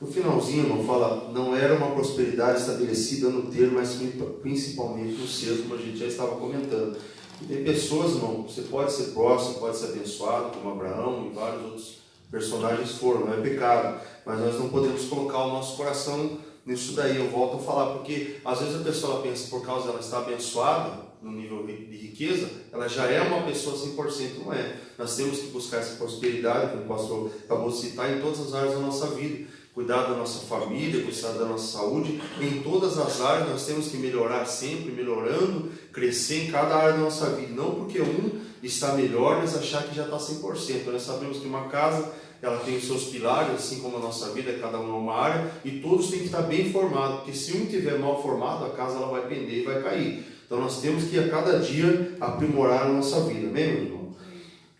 [SPEAKER 1] No finalzinho, irmão, fala, não era uma prosperidade estabelecida no ter, mas principalmente no ser, como a gente já estava comentando. E tem pessoas, irmão, você pode ser próximo, pode ser abençoado, como Abraão e vários outros personagens foram, não é pecado, mas nós não podemos colocar o nosso coração nisso daí. Eu volto a falar, porque às vezes a pessoa pensa, por causa dela estar abençoada no nível de riqueza, ela já é uma pessoa 100%, não é. Nós temos que buscar essa prosperidade, como o pastor acabou de citar, em todas as áreas da nossa vida. Cuidar da nossa família, cuidar da nossa saúde, em todas as áreas nós temos que melhorar sempre, melhorando, crescer em cada área da nossa vida, não porque um está melhor, mas achar que já está 100%, nós sabemos que uma casa, ela tem os seus pilares, assim como a nossa vida, cada um é uma área, e todos têm que estar bem formados, porque se um estiver mal formado, a casa ela vai pender e vai cair, então nós temos que a cada dia aprimorar a nossa vida, amém, meu irmão?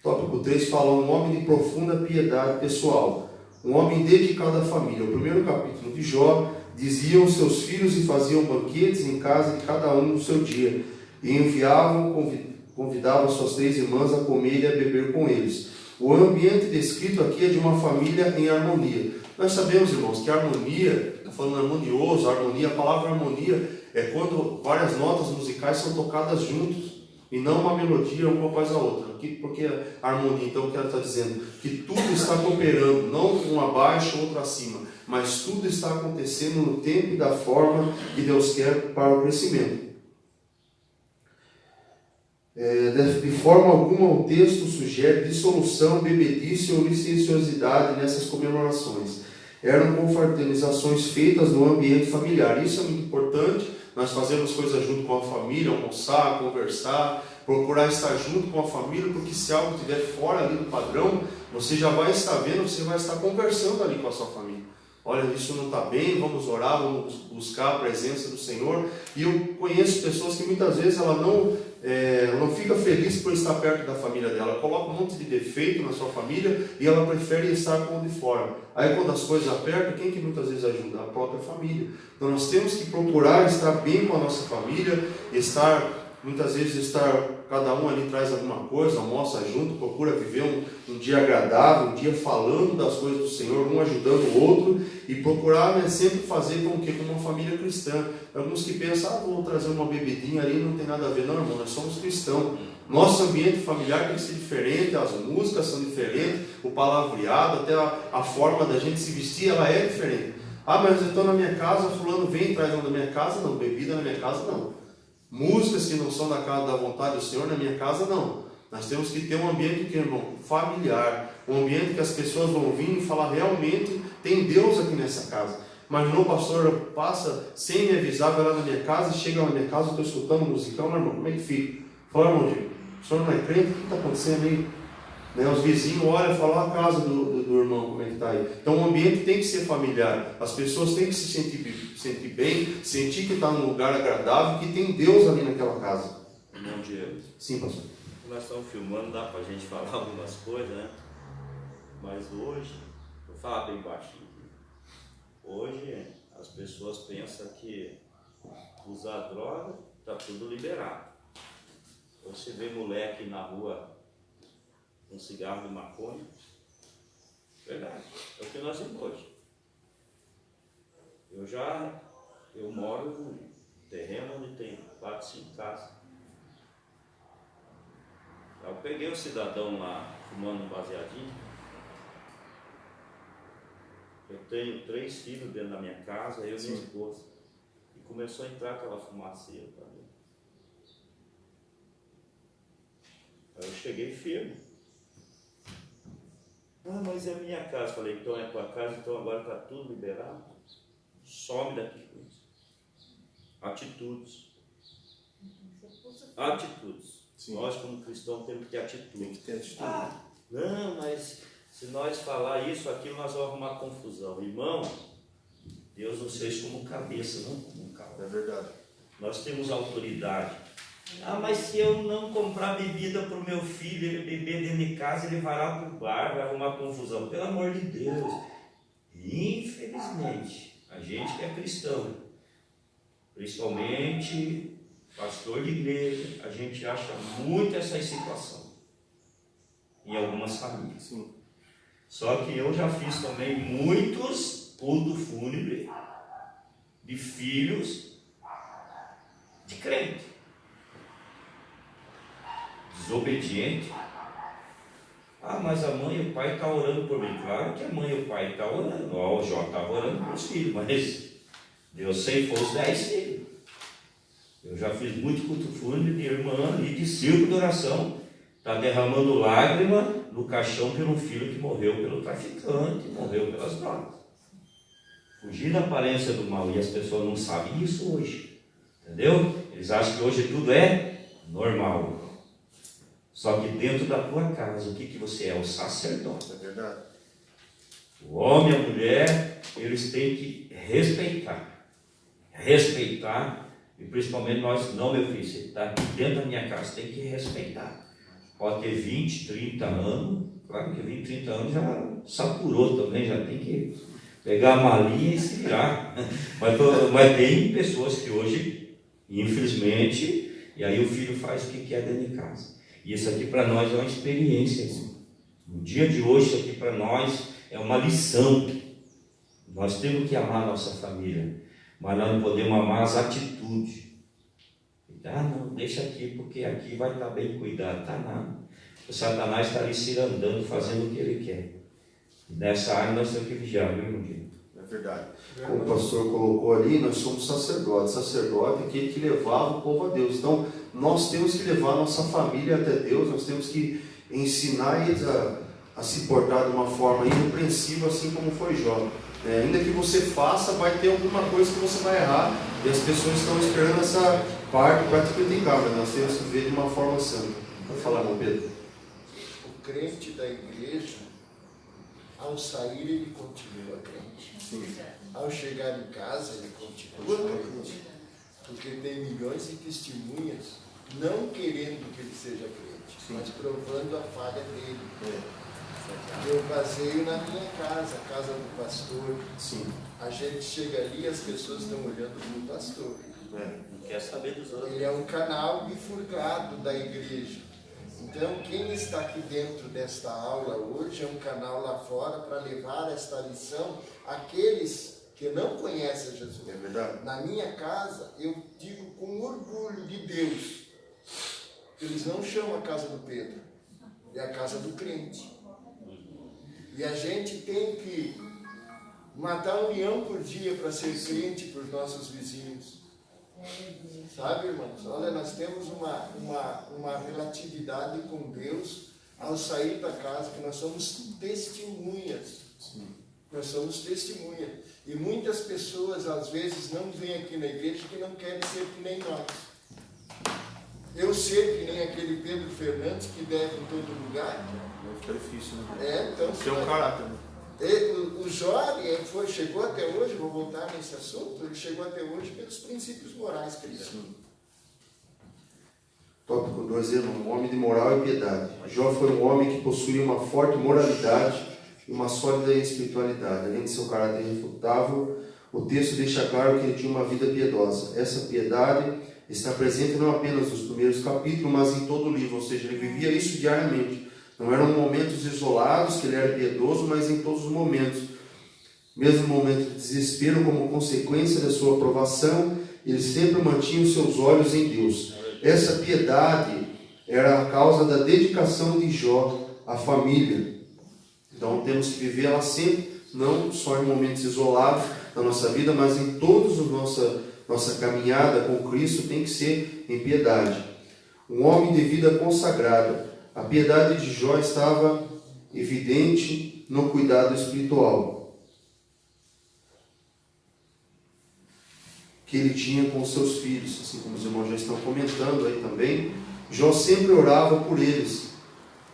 [SPEAKER 1] Tópico 3 fala, um homem de profunda piedade pessoal, um homem dedicado à família. O primeiro capítulo de Jó, diziam os seus filhos e faziam banquetes em casa de cada um no seu dia, e convidavam suas 3 irmãs a comer e a beber com eles. O ambiente descrito aqui é de uma família em harmonia. Nós sabemos, irmãos, que a harmonia, está falando harmonioso, harmonia, a palavra harmonia é quando várias notas musicais são tocadas juntos, e não uma melodia uma após a outra. Porque a harmonia, então, o que ela está dizendo? Que tudo está cooperando, não um abaixo, outro acima, mas tudo está acontecendo no tempo e da forma que Deus quer para o crescimento. De forma alguma, o texto sugere dissolução, bebedice ou licenciosidade nessas comemorações. Eram confraternizações feitas no ambiente familiar. Isso é muito importante. Nós fazemos coisas junto com a família, almoçar, conversar, procurar estar junto com a família, porque se algo estiver fora ali do padrão, você já vai estar vendo, você vai estar conversando ali com a sua família. Olha, isso não está bem, vamos orar, vamos buscar a presença do Senhor. E eu conheço pessoas que muitas vezes ela não fica feliz por estar perto da família dela, ela coloca um monte de defeito na sua família e ela prefere estar com o de fora. Aí quando as coisas apertam, quem que muitas vezes ajuda? A própria família. Então nós temos que procurar estar bem com a nossa família, muitas vezes cada um ali traz alguma coisa, almoça junto, procura viver um dia agradável, um dia falando das coisas do Senhor, um ajudando o outro, e procurar sempre fazer como uma família cristã. Alguns que pensam, vou trazer uma bebidinha ali, não tem nada a ver. Não, irmão, nós somos cristãos. Nosso ambiente familiar tem que ser diferente, as músicas são diferentes, o palavreado, até a forma da gente se vestir, ela é diferente. Mas eu estou na minha casa, fulano vem e traz uma da minha casa, não, bebida na minha casa não. Músicas que não são da casa da vontade do Senhor, na minha casa não. Nós temos que ter um ambiente irmão, familiar, um ambiente que as pessoas vão vir e falar, realmente tem Deus aqui nessa casa. Mas não, pastor, passa sem me avisar, vai lá na minha casa, chega na minha casa, eu estou escutando um musicão, meu irmão, como é que fica? Fala, irmão, o senhor não é crente? O que está acontecendo aí? Os vizinhos olham e falam, a casa do irmão, como é que está aí? Então o ambiente tem que ser familiar, as pessoas têm que se sentir bem, sentir que está num lugar agradável, que tem Deus ali naquela casa.
[SPEAKER 4] Irmão Diego.
[SPEAKER 1] Sim, pastor.
[SPEAKER 4] Nós estamos filmando, dá para a gente falar algumas coisas, né? Mas hoje, vou falar bem baixinho. Hoje as pessoas pensam que usar droga está tudo liberado. Você vê moleque na rua com cigarro de maconha, verdade, é o que nós vemos hoje. Eu moro num terreno onde tem 4, 5 casas. Eu peguei um cidadão lá fumando um baseadinho. Eu tenho 3 filhos dentro da minha casa, eu e minha esposa. E começou a entrar aquela fumaceira para dentro. Aí eu cheguei firme. Ah, mas é minha casa. Falei, então é tua casa, então agora está tudo liberado. Some daqui com isso. Atitudes. Atitudes.
[SPEAKER 1] Sim.
[SPEAKER 4] Nós, como cristãos, temos que ter atitude.
[SPEAKER 1] Tem que ter atitude.
[SPEAKER 4] Não, mas se nós falar isso, aquilo, nós vamos arrumar confusão. Irmão, Deus nos fez como cabeça, não como cauda.
[SPEAKER 1] É verdade.
[SPEAKER 4] Nós temos autoridade. Ah, mas se eu não comprar bebida para o meu filho, ele beber dentro de casa, ele vai lá para o bar, vai arrumar confusão. Pelo amor de Deus. Infelizmente, a gente que é cristão, principalmente pastor de igreja, a gente acha muito essa situação em algumas famílias.
[SPEAKER 1] Sim.
[SPEAKER 4] Só que eu já fiz também muitos cultos fúnebres de filhos de crente, desobediente. Ah, mas a mãe e o pai estão orando por mim. Claro que a mãe e o pai estão orando. Ó, o Jó estava orando para os filhos, mas Deus ceifou os 10 filhos. Eu já fiz muito culto fúnebre de irmã e de círculo de oração. Está derramando lágrima no caixão por um filho que morreu pelo traficante, morreu pelas drogas. Fugir da aparência do mal, e as pessoas não sabem isso hoje. Entendeu? Eles acham que hoje tudo é normal. Só que dentro da tua casa, o que você é? O sacerdote.
[SPEAKER 1] É verdade.
[SPEAKER 4] O homem e a mulher, eles têm que respeitar. Respeitar. E principalmente nós, não, meu filho, você está aqui dentro da minha casa, tem que respeitar. Pode ter 20, 30 anos, claro que 20, 30 anos já saturou também, já tem que pegar a malinha e se virar. Mas tem pessoas que hoje, infelizmente, e aí o filho faz o que quer dentro de casa. E isso aqui para nós é uma experiência. No dia de hoje, isso aqui para nós é uma lição. Nós temos que amar a nossa família, mas nós não podemos amar as atitudes. Ah, não, deixa aqui, porque aqui vai estar bem cuidado. Tá nada. O Satanás está ali cirandando, fazendo o que ele quer. E nessa área nós temos que vigiar, viu, irmão?
[SPEAKER 1] É verdade. Como o pastor colocou ali, nós somos sacerdotes. Sacerdote é aquele que levava o povo a Deus. Então, nós temos que levar a nossa família até Deus, nós temos que ensinar eles a se portar de uma forma irrepreensível, assim como foi Jó. Ainda que você faça, vai ter alguma coisa que você vai errar, e as pessoas estão esperando essa parte para te criticar, mas nós temos que ver de uma forma santa. Pode falar, irmão Pedro.
[SPEAKER 7] O crente da igreja, ao sair, ele continua crente.
[SPEAKER 1] Sim.
[SPEAKER 7] Ao chegar em casa, ele continua crente. Porque tem milhões de testemunhas não querendo que ele seja crente, mas provando a falha dele. Eu baseio na minha casa, a casa do pastor.
[SPEAKER 1] Sim.
[SPEAKER 7] A gente chega ali e as pessoas estão olhando para o pastor.
[SPEAKER 4] Não quer saber dos outros.
[SPEAKER 7] Ele é um canal bifurcado da igreja. Então, quem está aqui dentro desta aula hoje é um canal lá fora para levar esta lição àqueles que não conhecem Jesus.
[SPEAKER 1] É verdade.
[SPEAKER 7] Na minha casa, eu digo com orgulho de Deus, eles não chamam a casa do Pedro, é a casa do crente. E a gente tem que matar um leão por dia para ser crente para os nossos vizinhos. Sabe, irmãos? Olha, nós temos uma relatividade com Deus ao sair da casa, que nós somos testemunhas.
[SPEAKER 1] Sim.
[SPEAKER 7] Nós somos testemunhas. E muitas pessoas, às vezes, não vêm aqui na igreja que não querem ser que nem nós. Eu ser que nem aquele Pedro Fernandes que deve em todo lugar.
[SPEAKER 1] Fica difícil, né?
[SPEAKER 7] Então,
[SPEAKER 1] tem um caráter, né?
[SPEAKER 7] O Jó chegou até hoje, vou voltar nesse assunto, ele chegou até hoje pelos princípios morais que ele tem.
[SPEAKER 1] Tópico 2, um homem de moral e piedade. Jó foi um homem que possuía uma forte moralidade e uma sólida espiritualidade. Além de seu caráter irrefutável, o texto deixa claro que ele tinha uma vida piedosa. Essa piedade está presente não apenas nos primeiros capítulos, mas em todo o livro, ou seja, ele vivia isso diariamente. Não eram momentos isolados que ele era piedoso, mas em todos os momentos. Mesmo no momento de desespero, como consequência da sua aprovação, ele sempre mantinha os seus olhos em Deus. Essa piedade era a causa da dedicação de Jó à família. Então temos que viver ela sempre, não só em momentos isolados da nossa vida, mas em toda a nossa caminhada com Cristo tem que ser em piedade. Um homem de vida consagrada. A piedade de Jó estava evidente no cuidado espiritual que ele tinha com os seus filhos, assim como os irmãos já estão comentando aí também. Jó sempre orava por eles.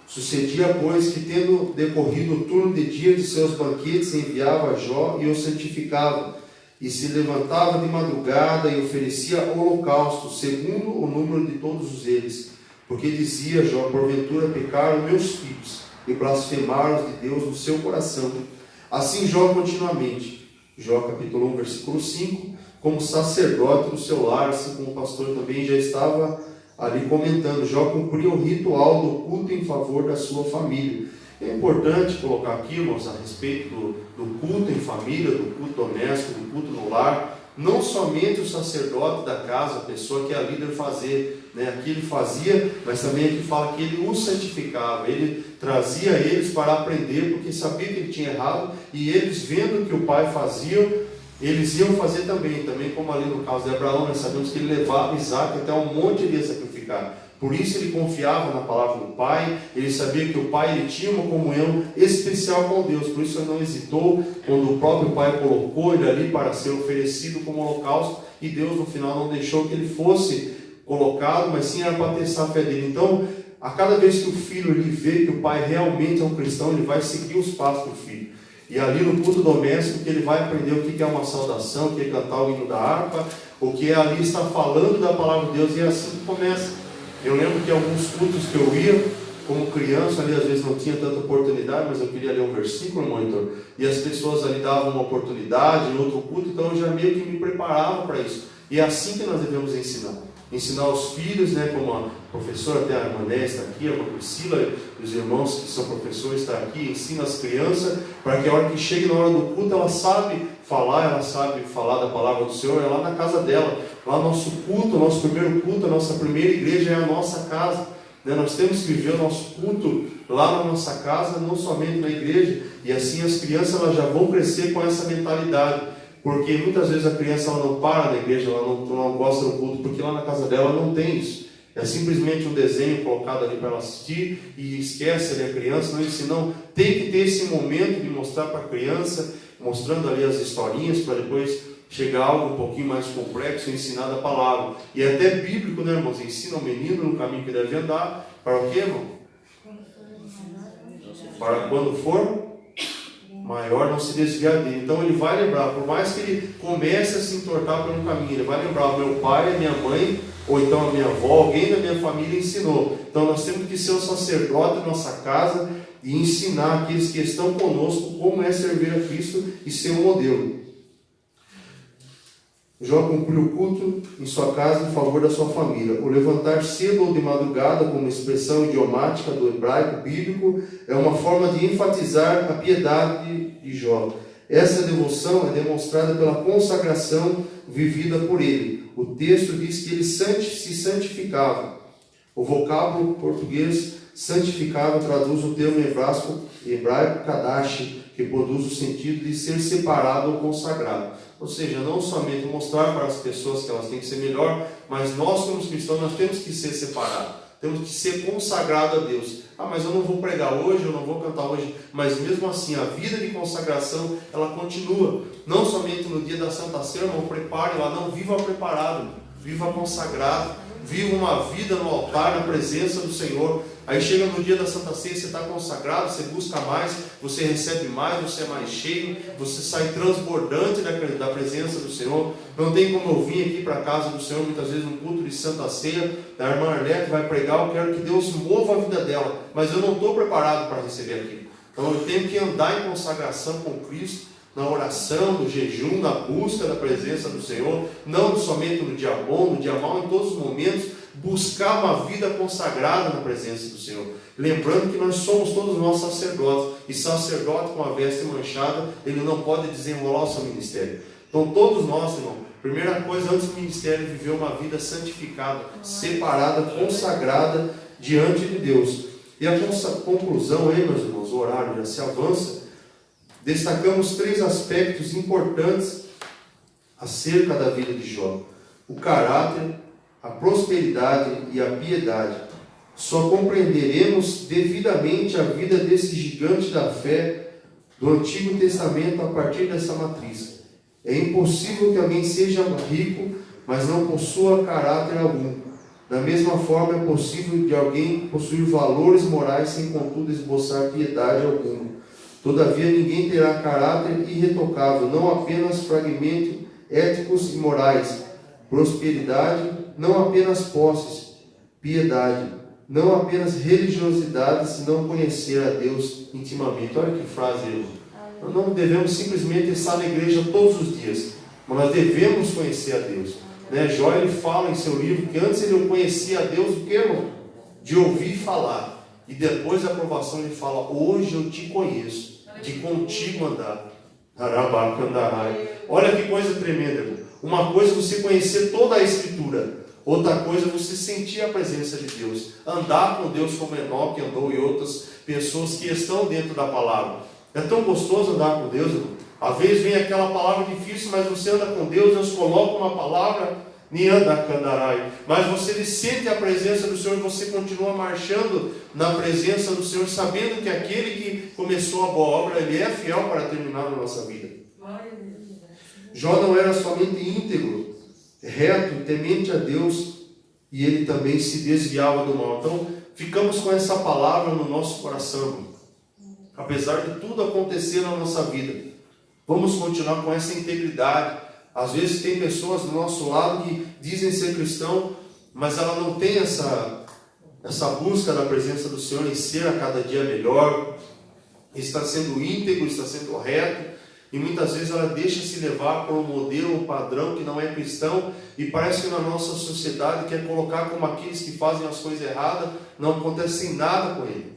[SPEAKER 1] Sucedia, pois, que tendo decorrido o turno de dia de seus banquetes, enviava a Jó e o santificava, e se levantava de madrugada e oferecia holocausto, segundo o número de todos eles. Porque dizia Jó: porventura pecaram meus filhos, e blasfemaram de Deus no seu coração. Assim Jó continuamente. Jó capítulo 1, versículo 5, como sacerdote no seu lar, assim como o pastor também já estava ali comentando, Jó cumpria o ritual do culto em favor da sua família. É importante colocar aqui, irmãos, a respeito do culto em família, do culto doméstico, do culto no lar, não somente o sacerdote da casa, a pessoa que é a líder fazer, aqui ele fazia, mas também aqui fala que ele os santificava, ele trazia eles para aprender, porque sabia que ele tinha errado, e eles vendo o que o pai fazia, eles iam fazer também como ali no caso de Abraão, nós sabemos que ele levava Isaac até um monte ele ia sacrificar. Por isso ele confiava na palavra do pai, ele sabia que o pai ele tinha uma comunhão especial com Deus, por isso ele não hesitou quando o próprio pai colocou ele ali para ser oferecido como holocausto, e Deus no final não deixou que ele fosse colocado, mas sim era para testar a fé dele. Então, a cada vez que o filho ele vê que o pai realmente é um cristão, ele vai seguir os passos do filho. E ali no culto doméstico que ele vai aprender o que é uma saudação, o que é cantar o hino da harpa, o que é ali estar falando da palavra de Deus, e é assim que começa. Eu lembro que alguns cultos que eu ia, como criança, ali às vezes não tinha tanta oportunidade, mas eu queria ler um versículo, monitor, e as pessoas ali davam uma oportunidade em outro culto, então eu já meio que me preparava para isso. E é assim que nós devemos ensinar. Ensinar os filhos, como a professora, até a irmã Né está aqui, a irmã Priscila, os irmãos que são professores estão aqui, ensina as crianças, para que a hora que chegue na hora do culto, ela sabe falar da palavra do Senhor, é lá na casa dela. Lá nosso culto, nosso primeiro culto, a nossa primeira igreja é a nossa casa. Nós temos que viver o nosso culto lá na nossa casa, não somente na igreja, e assim as crianças elas já vão crescer com essa mentalidade. Porque muitas vezes a criança ela não para na igreja, ela não gosta do culto, porque lá na casa dela não tem isso. É simplesmente um desenho colocado ali para ela assistir e esquece ali a criança. Não, tem que ter esse momento de mostrar para a criança, mostrando ali as historinhas, para depois chegar a algo um pouquinho mais complexo e ensinar da palavra. E é até bíblico, irmãos? Ensina o menino no caminho que deve andar. Para o quê, irmão? Para quando for maior não se desviar dele. Então ele vai lembrar, por mais que ele comece a se entortar por um caminho, ele vai lembrar: meu pai, a minha mãe, ou então a minha avó, alguém da minha família ensinou. Então nós temos que ser o sacerdote da nossa casa e ensinar aqueles que estão conosco como é servir a Cristo e ser um modelo. Jó cumpriu o culto em sua casa em favor da sua família. O levantar cedo ou de madrugada, como expressão idiomática do hebraico bíblico, é uma forma de enfatizar a piedade de Jó. Essa devoção é demonstrada pela consagração vivida por ele. O texto diz que ele se santificava. O vocábulo português santificava traduz o termo hebraico kadash, que produz o sentido de ser separado ou consagrado. Ou seja, não somente mostrar para as pessoas que elas têm que ser melhor, mas nós como cristãos nós temos que ser separados, temos que ser consagrados a Deus. Mas eu não vou pregar hoje, eu não vou cantar hoje, mas mesmo assim a vida de consagração ela continua, não somente no dia da Santa Ceia, não prepare lá, não, viva preparado, viva consagrado, viva uma vida no altar, na presença do Senhor. Aí chega no dia da Santa Ceia, você está consagrado, você busca mais, você recebe mais, você é mais cheio, você sai transbordante da presença do Senhor. Não tem como eu vir aqui para a casa do Senhor, muitas vezes no culto de Santa Ceia, a irmã Arlete vai pregar, eu quero que Deus mova a vida dela, mas eu não estou preparado para receber aquilo. Então eu tenho que andar em consagração com Cristo, na oração, no jejum, na busca da presença do Senhor, não somente no dia bom, no dia mau, em todos os momentos, buscar uma vida consagrada na presença do Senhor. Lembrando que nós somos todos nós sacerdotes, e sacerdote com a veste manchada, ele não pode desenrolar o seu ministério. Então todos nós, irmão, primeira coisa antes do ministério, viver uma vida santificada, separada, consagrada diante de Deus. E a conclusão aí, meus irmãos, o horário já se avança. Destacamos 3 aspectos importantes acerca da vida de Jó: o caráter, a prosperidade e a piedade. só compreenderemos devidamente a vida desse gigante da fé do Antigo Testamento a partir dessa matriz. É impossível que alguém seja rico, mas não possua caráter algum. Da mesma forma, é possível de alguém possuir valores morais sem, contudo, esboçar piedade alguma. Todavia, ninguém terá caráter irretocável, não apenas fragmentos éticos e morais, prosperidade, não apenas posses, piedade, não apenas religiosidade, se não conhecer a Deus intimamente. Olha que frase, irmão. Nós não devemos simplesmente estar na igreja todos os dias, mas nós devemos conhecer a Deus. Jó, ele fala em seu livro que antes ele conhecia a Deus do que, irmão? De ouvir falar. E depois da aprovação ele fala: hoje eu te conheço, de contigo andar. Olha que coisa tremenda, irmão. Uma coisa é você conhecer toda a Escritura, outra coisa é você sentir a presença de Deus, andar com Deus como Enoque andou e outras pessoas que estão dentro da palavra. É tão gostoso andar com Deus, irmão. Às vezes vem aquela palavra difícil, mas você anda com Deus, Deus coloca uma palavra, mas você sente a presença do Senhor e você continua marchando na presença do Senhor, sabendo que aquele que começou a boa obra, ele é fiel para terminar na nossa vida. Jó não era somente íntegro, reto, temente a Deus, e ele também se desviava do mal. Então, ficamos com essa palavra no nosso coração, apesar de tudo acontecer na nossa vida. Vamos continuar com essa integridade. Às vezes tem pessoas do nosso lado que dizem ser cristão, mas ela não tem essa busca da presença do Senhor em ser a cada dia melhor, está sendo íntegro, está sendo reto, e muitas vezes ela deixa se levar por um modelo, um padrão que não é cristão, e parece que na nossa sociedade quer colocar como aqueles que fazem as coisas erradas, não acontece nada com ele.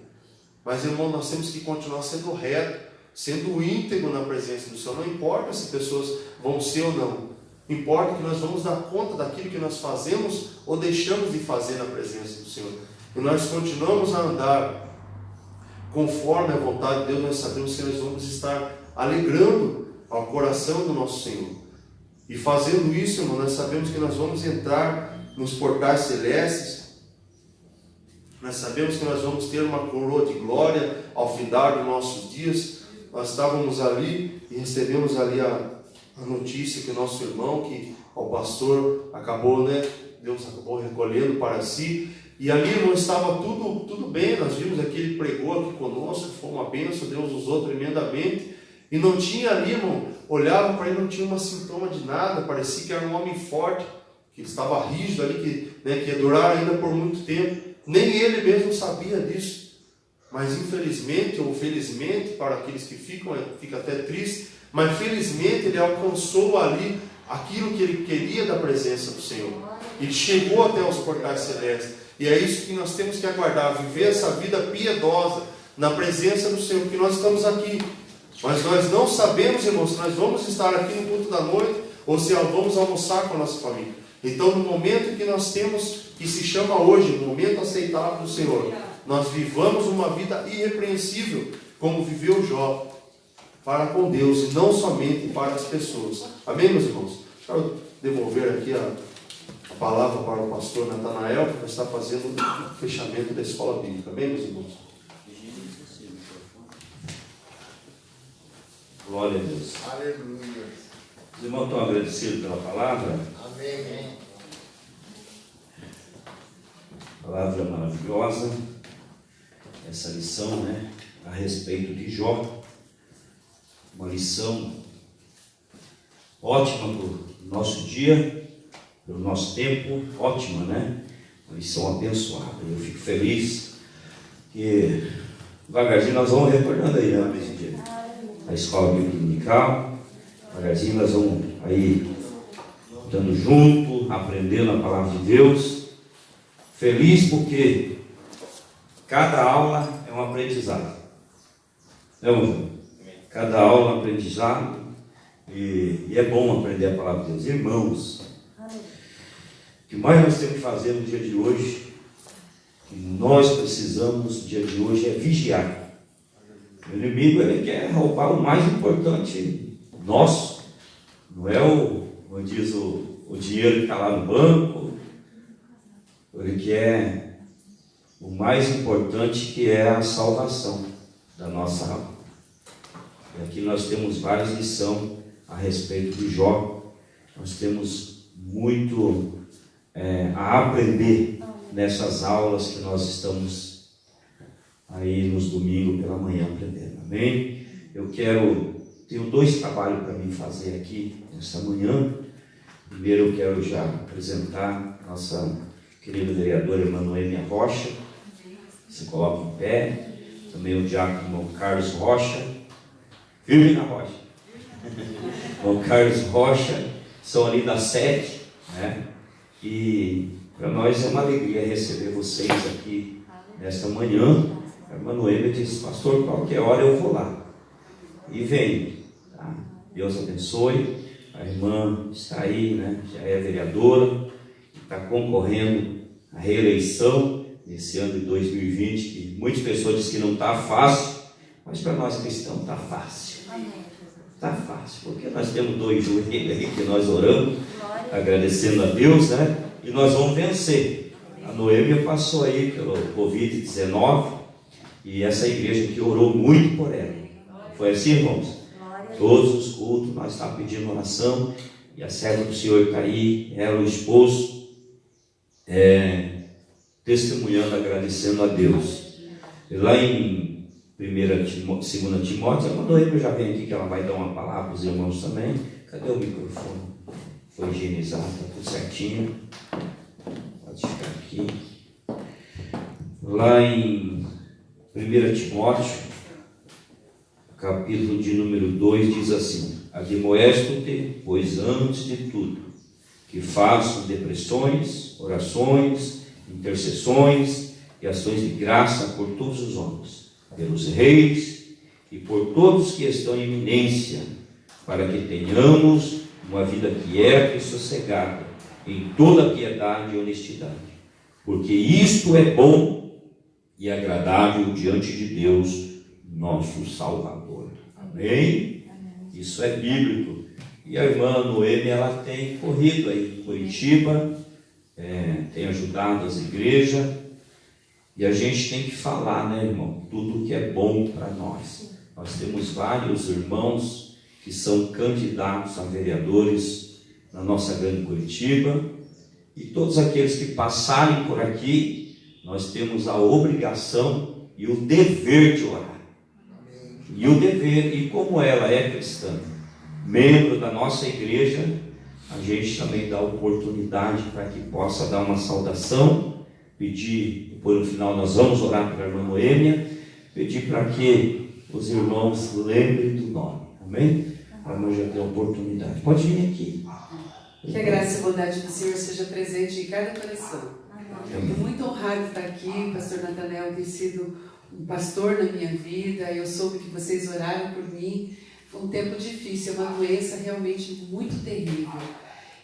[SPEAKER 1] Mas, irmão, nós temos que continuar sendo reto, sendo íntegro na presença do Senhor. Não importa se pessoas vão ser ou não, importa que nós vamos dar conta daquilo que nós fazemos ou deixamos de fazer na presença do Senhor. E nós continuamos a andar conforme a vontade de Deus, nós sabemos que nós vamos estar alegrando ao coração do nosso Senhor. E fazendo isso, irmão, nós sabemos que nós vamos entrar nos portais celestes. Nós sabemos que nós vamos ter uma coroa de glória ao findar dos nossos dias. Nós estávamos ali e recebemos ali a notícia que o nosso irmão, que o pastor acabou, Deus acabou recolhendo para si. E ali, irmão, estava tudo bem. Nós vimos que ele pregou aqui conosco, foi uma bênção, Deus usou tremendamente. E não tinha ali, irmão, olhava para ele, não tinha um sintoma de nada, parecia que era um homem forte, que estava rígido ali, que ia durar ainda por muito tempo. Nem ele mesmo sabia disso. Mas infelizmente, ou felizmente, para aqueles que fica até triste, mas felizmente ele alcançou ali aquilo que ele queria da presença do Senhor. Ele chegou até os portais celestes. E é isso que nós temos que aguardar, viver essa vida piedosa na presença do Senhor, porque nós estamos aqui. Mas nós não sabemos, irmãos, se nós vamos estar aqui no culto da noite ou se vamos almoçar com a nossa família. Então, no momento que nós temos, que se chama hoje, o momento aceitável do Senhor, nós vivamos uma vida irrepreensível, como viveu Jó, para com Deus e não somente para as pessoas. Amém, meus irmãos? Deixa eu devolver aqui a palavra para o pastor Natanael, que vai estar fazendo o fechamento da escola bíblica. Amém, meus irmãos?
[SPEAKER 4] Glória a Deus.
[SPEAKER 7] Aleluia.
[SPEAKER 4] Os irmãos estão agradecidos pela palavra?
[SPEAKER 7] Amém.
[SPEAKER 4] Palavra maravilhosa. Essa lição, a respeito de Jó. Uma lição ótima para o nosso dia, para o nosso tempo, ótima, Uma lição abençoada. Eu fico feliz que devagarzinho nós vamos recordando aí, nesse dia. A escola bíblica dominical, devagarzinho nós vamos aí estando junto, aprendendo a palavra de Deus. Feliz porque cada aula é um aprendizado. Cada aula é um aprendizado. E é bom aprender a palavra de Deus. Irmãos, o que mais nós temos que fazer no dia de hoje, que nós precisamos no dia de hoje, é vigiar. O inimigo, ele quer roubar o mais importante nosso. Não é como diz o dinheiro que está lá no banco. Ele quer
[SPEAKER 6] o mais importante, que é a salvação da nossa alma. E aqui nós temos várias lições a respeito de Jó. Nós temos muito a aprender nessas aulas que nós estamos aí nos domingos pela manhã aprendendo. Amém? Tenho 2 trabalhos para mim fazer aqui nessa manhã. Primeiro eu quero já apresentar nossa querida vereadora Emanuele Rocha. Se coloca em pé. Também o diácono Carlos Rocha. Firme na rocha. O Carlos Rocha, são ali da sede, né? E para nós é uma alegria receber vocês aqui nesta manhã. A Emanuele disse: pastor, qualquer hora eu vou lá. E vem, tá? Deus abençoe. A irmã está aí, né? Já é vereadora, está concorrendo à reeleição nesse ano de 2020, que muitas pessoas dizem que não está fácil, mas para nós cristãos está fácil. Está fácil, porque nós temos 2 joelhos aí que nós oramos, agradecendo a Deus, né? E nós vamos vencer. A Noêmia passou aí pelo Covid-19 e essa igreja aqui orou muito por ela. Foi assim, irmãos? Todos os cultos nós estávamos pedindo oração, e a serva do Senhor está aí, ela, o esposo, testemunhando, agradecendo a Deus. E lá em 2 Timóteo, a Noêmia já vem aqui, que ela vai dar uma palavra para os irmãos também. Cadê o microfone? Foi higienizado, está tudo certinho. Pode ficar aqui. Lá em 1 Timóteo, capítulo de número 2, diz assim: admoesto-te, pois antes de tudo, que façam depressões, orações, intercessões e ações de graça por todos os homens, pelos reis e por todos que estão em eminência, para que tenhamos uma vida quieta e sossegada, em toda piedade e honestidade, porque isto é bom e agradável diante de Deus, nosso Salvador. Amém? Isso é bíblico. E a irmã Noêmia, ela tem corrido aí em Curitiba, tem ajudado as igrejas, e a gente tem que falar, né, irmão, tudo que é bom para nós. Nós temos vários irmãos que são candidatos a vereadores na nossa grande Curitiba, e todos aqueles que passarem por aqui, nós temos a obrigação e o dever de orar. E o dever, e como ela é cristã, membro da nossa igreja, a gente também dá oportunidade para que possa dar uma saudação, pedir, depois no final nós vamos orar pela irmã Noêmia, pedir para que os irmãos lembrem do nome, amém? A irmã já tem a oportunidade, pode vir aqui.
[SPEAKER 5] Que a graça e a bondade do Senhor seja presente em cada coração. Estou muito honrado de estar aqui. O pastor Nathanael tem sido um pastor na minha vida. Eu soube que vocês oraram por mim. Foi um tempo difícil, é uma doença realmente muito terrível.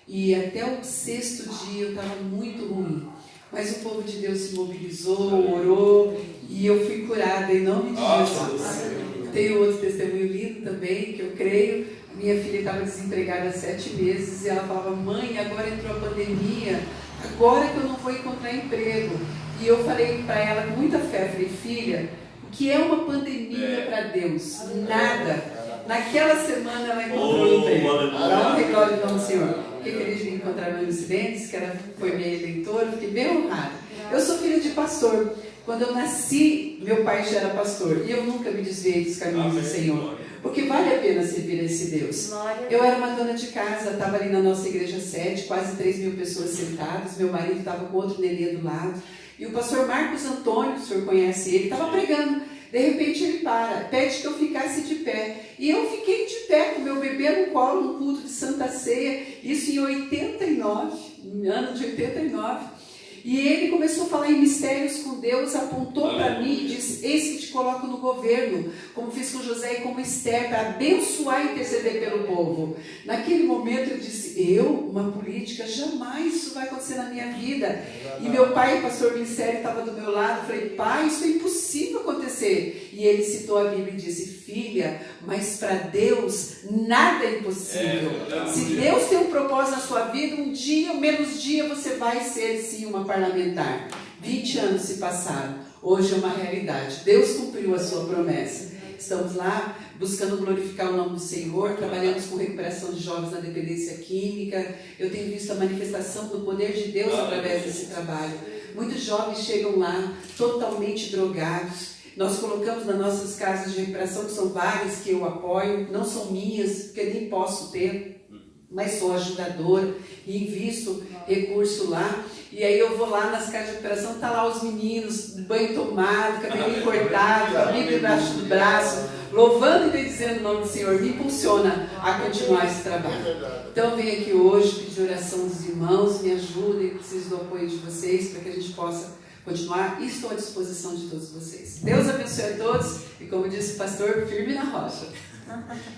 [SPEAKER 5] E até o 6º dia eu estava muito ruim. Mas o povo de Deus se mobilizou, orou, e eu fui curada em nome de Jesus. Tenho outro testemunho lindo também, que eu creio. Minha filha estava desempregada há 7 meses e ela falava: mãe, agora entrou a pandemia, agora que eu não vou encontrar emprego. E eu falei para ela com muita fé, falei: filha, o que é uma pandemia para Deus? Nada. Naquela semana ela encontrou um emprego. Honra e glória em nome do Senhor. Fiquei feliz de encontrar a Incidentes, que ela foi minha eleitora, fiquei bem honrada. Eu sou filha de pastor. Quando eu nasci, meu pai já era pastor, e eu nunca me desviei dos caminhos do Senhor, porque vale a pena servir a esse Deus. Eu era uma dona de casa, estava ali na nossa igreja sede, quase 3.000 pessoas sentadas, meu marido estava com outro nenê do lado, e o pastor Marcos Antônio, o senhor conhece ele, estava pregando. De repente ele pede que eu ficasse de pé, e eu fiquei de pé com meu bebê no colo, no culto de Santa Ceia, isso em 89, no ano de 89. E ele começou a falar em mistérios com Deus, apontou para mim e disse: eis que te coloco no governo, como fiz com José e como Esther, para abençoar e interceder pelo povo. Naquele momento eu disse: uma política, jamais isso vai acontecer na minha vida. E meu pai, pastor Glicério, estava do meu lado. Eu falei: pai, isso é impossível acontecer acontecer. E ele citou a Bíblia e disse: filha, mas para Deus nada é impossível. Se Deus tem um propósito na sua vida, um dia, menos dia, você vai ser sim uma parlamentar. 20 anos se passaram, hoje é uma realidade. Deus cumpriu a sua promessa. Estamos lá buscando glorificar o nome do Senhor, trabalhamos com recuperação de jovens na dependência química. Eu tenho visto a manifestação do poder de Deus através desse trabalho. Muitos jovens chegam lá totalmente drogados. Nós colocamos nas nossas casas de recuperação, que são várias que eu apoio, não são minhas, porque nem posso ter, mas sou ajudadora e invisto recurso lá. E aí eu vou lá nas casas de recuperação, tá lá os meninos, banho tomado, cabelinho cortado, a Bíblia embaixo do braço, louvando e bendizendo o nome do Senhor. Me impulsiona a continuar esse trabalho. Então eu venho aqui hoje pedir oração dos irmãos, me ajudem, preciso do apoio de vocês para que a gente possa continuar e estou à disposição de todos vocês. Deus abençoe a todos e, como disse o pastor, firme na rocha.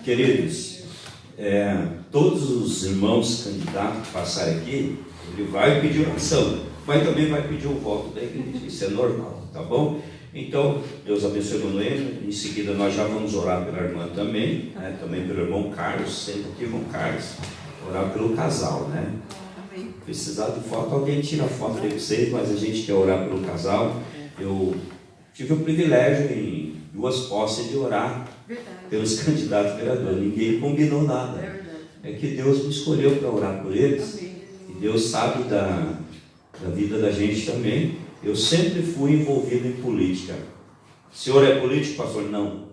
[SPEAKER 6] Queridos, todos os irmãos candidatos que passarem aqui, ele vai pedir oração, mas também vai pedir o voto da igreja. Isso é normal, tá bom? Então, Deus abençoe o Manuel. Em seguida nós já vamos orar pela irmã também, né? Também pelo irmão Carlos, sempre aqui, irmão Carlos, orar pelo casal, né? Precisar de foto, alguém tira foto aí para vocês, mas a gente quer orar pelo casal. Eu tive o privilégio em 2 posses de orar pelos candidatos a vereador. Ninguém combinou nada. É que Deus me escolheu para orar por eles. E Deus sabe da vida da gente também. Eu sempre fui envolvido em política. O senhor é político, pastor? Não.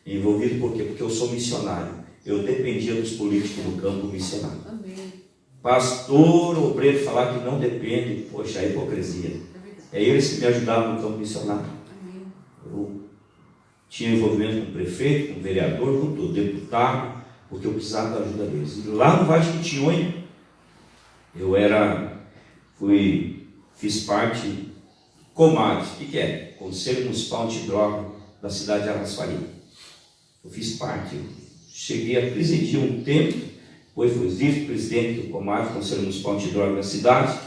[SPEAKER 6] Envolvido por quê? Porque eu sou missionário. Eu dependia dos políticos no campo missionário. Pastor, obreiro falar que não depende, poxa, é hipocrisia. É eles que me ajudavam no campo missionário. Eu tinha envolvimento com o prefeito, com o vereador, com tudo, deputado, porque eu precisava da ajuda deles. E lá no Vale do Jequitinhonha, eu fiz parte COMAD. O que é? Conselho Municipal Antidroga da cidade de Araçuaí. Eu fiz parte, cheguei a presidir um tempo. Depois fui vice-presidente do COMAD, Conselho Municipal Antidroga da cidade,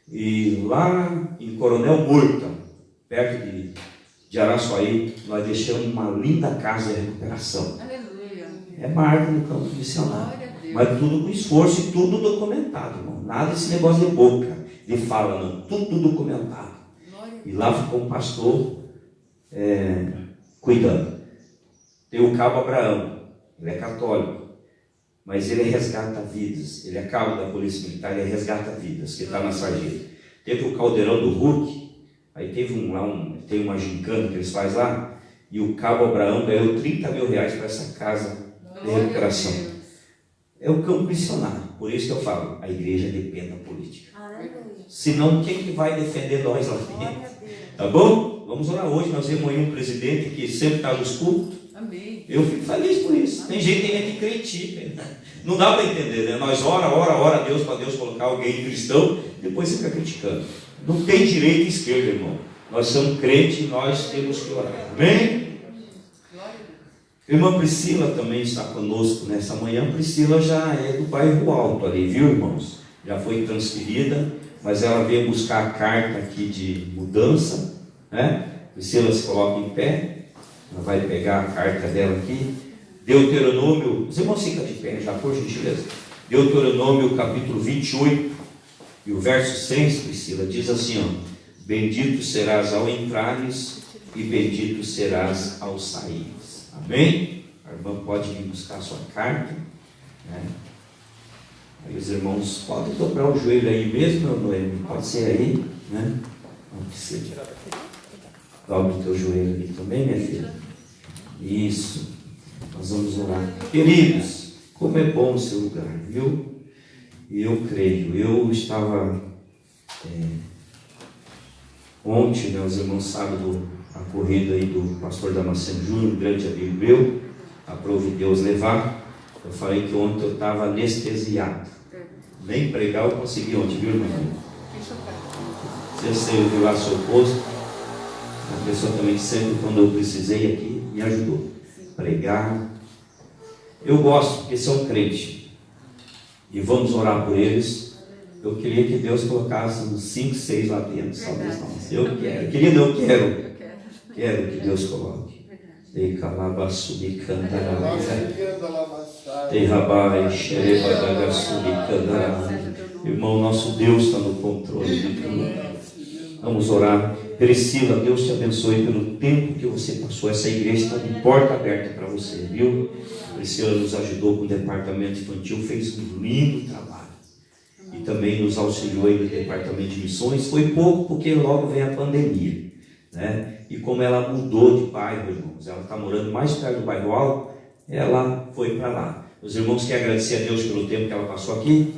[SPEAKER 6] e lá em Coronel Murta, perto de Araçuaí, nós deixamos uma linda casa de recuperação.
[SPEAKER 5] Aleluia.
[SPEAKER 6] É marca no campo missionário, mas tudo com esforço e tudo documentado, irmão. Nada desse negócio de boca, de fala, não, tudo documentado. E lá ficou um pastor cuidando. Tem o cabo Abraão, ele é católico. Mas ele resgata vidas, ele é cabo da Polícia Militar, ele resgata vidas, que está na sarjeta. Teve o caldeirão do Hulk, aí tem uma gincana que eles fazem lá, e o cabo Abraão ganhou 30 mil reais para essa casa de recuperação. É o campo missionário, por isso que eu falo, a igreja depende da política. Senão, quem que vai defender nós lá dentro? Tá bom? Vamos orar hoje, nós temos aí um presidente que sempre está nos cultos.
[SPEAKER 5] Amém.
[SPEAKER 6] Eu fico feliz por isso. Tem gente que vem aqui critica. Não dá para entender, né? Nós ora a Deus para Deus colocar alguém cristão, depois fica criticando. Não tem direita e esquerda, irmão. Nós somos crentes e nós temos que orar. Amém? Irmã Priscila também está conosco nessa manhã. Priscila já é do bairro Alto ali, viu, irmãos? Já foi transferida, mas ela veio buscar a carta aqui de mudança, né? Priscila se coloca em pé. Ela vai pegar a carta dela aqui. Deuteronômio, os irmãos ficam de pé já, por gentileza. Deuteronômio capítulo 28 e o verso 6, Priscila, diz assim, ó: bendito serás ao entrares e bendito serás ao saíres. Amém? A irmã pode vir buscar a sua carta, né? Aí os irmãos podem dobrar o joelho aí mesmo, Noemi? Pode ser aí, né? Não precisa. Dobre o teu joelho ali também, minha filha. Isso. Nós vamos orar. Queridos, como é bom o seu lugar, viu? E eu creio. Eu estava ontem, né, os irmãos sabem a corrida aí do pastor Damasceno Júnior, grande amigo meu, aprove Deus levar. Eu falei que ontem eu estava anestesiado. Nem pregar eu consegui ontem, viu, irmão? Você viu lá seu posto. A pessoa também sempre, quando eu precisei aqui, me ajudou. Pregar. Eu gosto, porque são crentes. E vamos orar por eles. Eu queria que Deus colocasse uns 5, 6 lá dentro. Só dos nomes. Eu quero. Querido, eu quero.
[SPEAKER 4] Quero que Deus coloque. Ei, calabassubi cantará. Ei, rabai, xerebadagassumi cantará. Irmão, nosso Deus está no controle de tudo. Vamos orar. Priscila, Deus te abençoe pelo tempo que você passou. Essa igreja está de porta aberta para você, viu? Priscila nos ajudou com o departamento infantil, fez um lindo trabalho. E também nos auxiliou aí no departamento de missões. Foi pouco porque logo vem a pandemia, né? E como ela mudou de bairro, irmãos, ela está morando mais perto do bairro Alto, ela foi para lá. Os irmãos querem agradecer a Deus pelo tempo que ela passou aqui.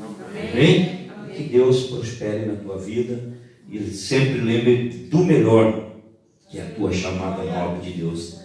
[SPEAKER 4] Amém? Que Deus prospere na tua vida. E sempre lembre do melhor, que é a tua chamada nova de Deus.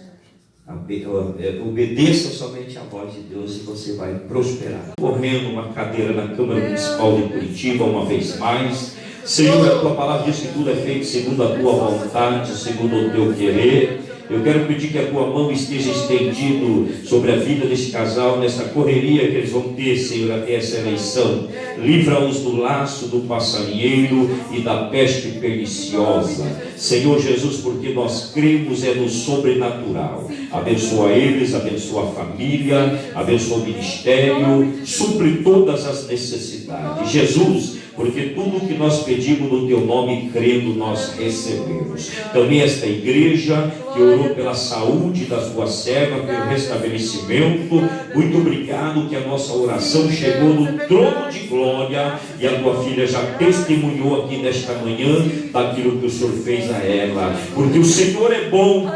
[SPEAKER 4] Obedeça somente à voz de Deus e você vai prosperar. Correndo uma cadeira na Câmara Municipal de Curitiba uma vez mais. Senhor, a tua palavra diz que tudo é feito segundo a tua vontade, segundo o teu querer. Eu quero pedir que a tua mão esteja estendido sobre a vida deste casal, nessa correria que eles vão ter, Senhor, até essa eleição. Livra-os do laço do passarinheiro e da peste perniciosa. Senhor Jesus, porque nós cremos no sobrenatural. Abençoa eles, abençoa a família, abençoa o ministério, supre todas as necessidades. Jesus, porque tudo o que nós pedimos no teu nome, crendo, nós recebemos. Também esta igreja que orou pela saúde da sua serva, pelo restabelecimento, muito obrigado que a nossa oração chegou no trono de glória e a tua filha já testemunhou aqui nesta manhã daquilo que o Senhor fez a ela, porque o Senhor é bom.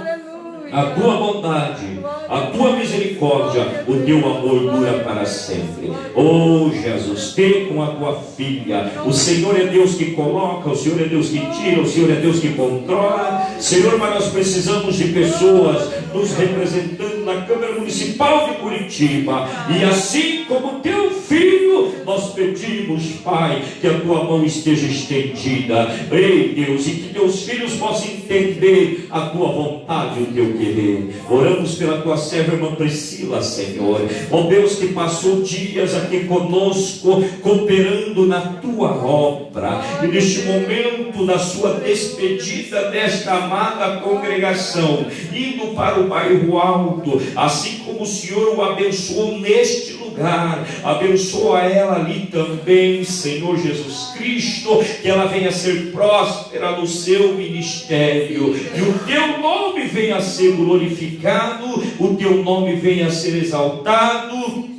[SPEAKER 4] A tua bondade, a tua misericórdia, o teu amor dura para sempre. Oh Jesus, tem com a tua filha. O Senhor é Deus que coloca, o Senhor é Deus que tira, o Senhor é Deus que controla. Senhor, mas nós precisamos de pessoas nos representando na Câmara Municipal de Curitiba. E assim como teu filho, nós pedimos, Pai, que a tua mão esteja estendida. Ei Deus, e que teus filhos possam entender a tua vontade e o teu querer. Oramos pela tua serva irmã Priscila, Senhor. Ó Deus, que passou dias aqui conosco, cooperando na tua obra. E neste momento da sua despedida desta amada congregação, indo para o bairro Alto, assim como o Senhor o abençoou neste lugar, abençoa ela ali também, Senhor Jesus Cristo, que ela venha a ser próspera no seu ministério, e o teu nome venha a ser glorificado, o teu nome venha a ser exaltado,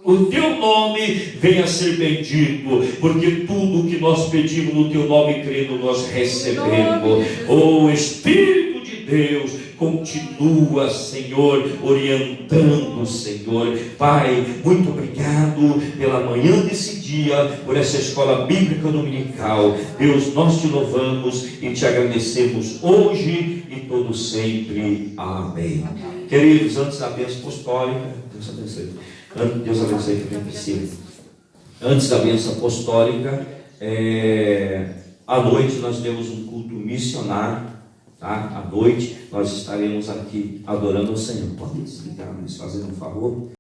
[SPEAKER 4] o teu nome venha a ser bendito, porque tudo que nós pedimos no teu nome, crendo, nós recebemos. Oh Espírito de Deus, continua, Senhor, orientando, Senhor. Pai, muito obrigado pela manhã desse dia, por essa escola bíblica dominical. Deus, nós te louvamos e te agradecemos hoje e todo sempre. Amém. Queridos, antes da bênção apostólica, Deus abençoe. Deus abençoe também, Priscila. Antes da bênção apostólica, à noite nós temos um culto missionário, tá? À noite nós estaremos aqui adorando o Senhor. Pode desligar, mas fazendo um favor.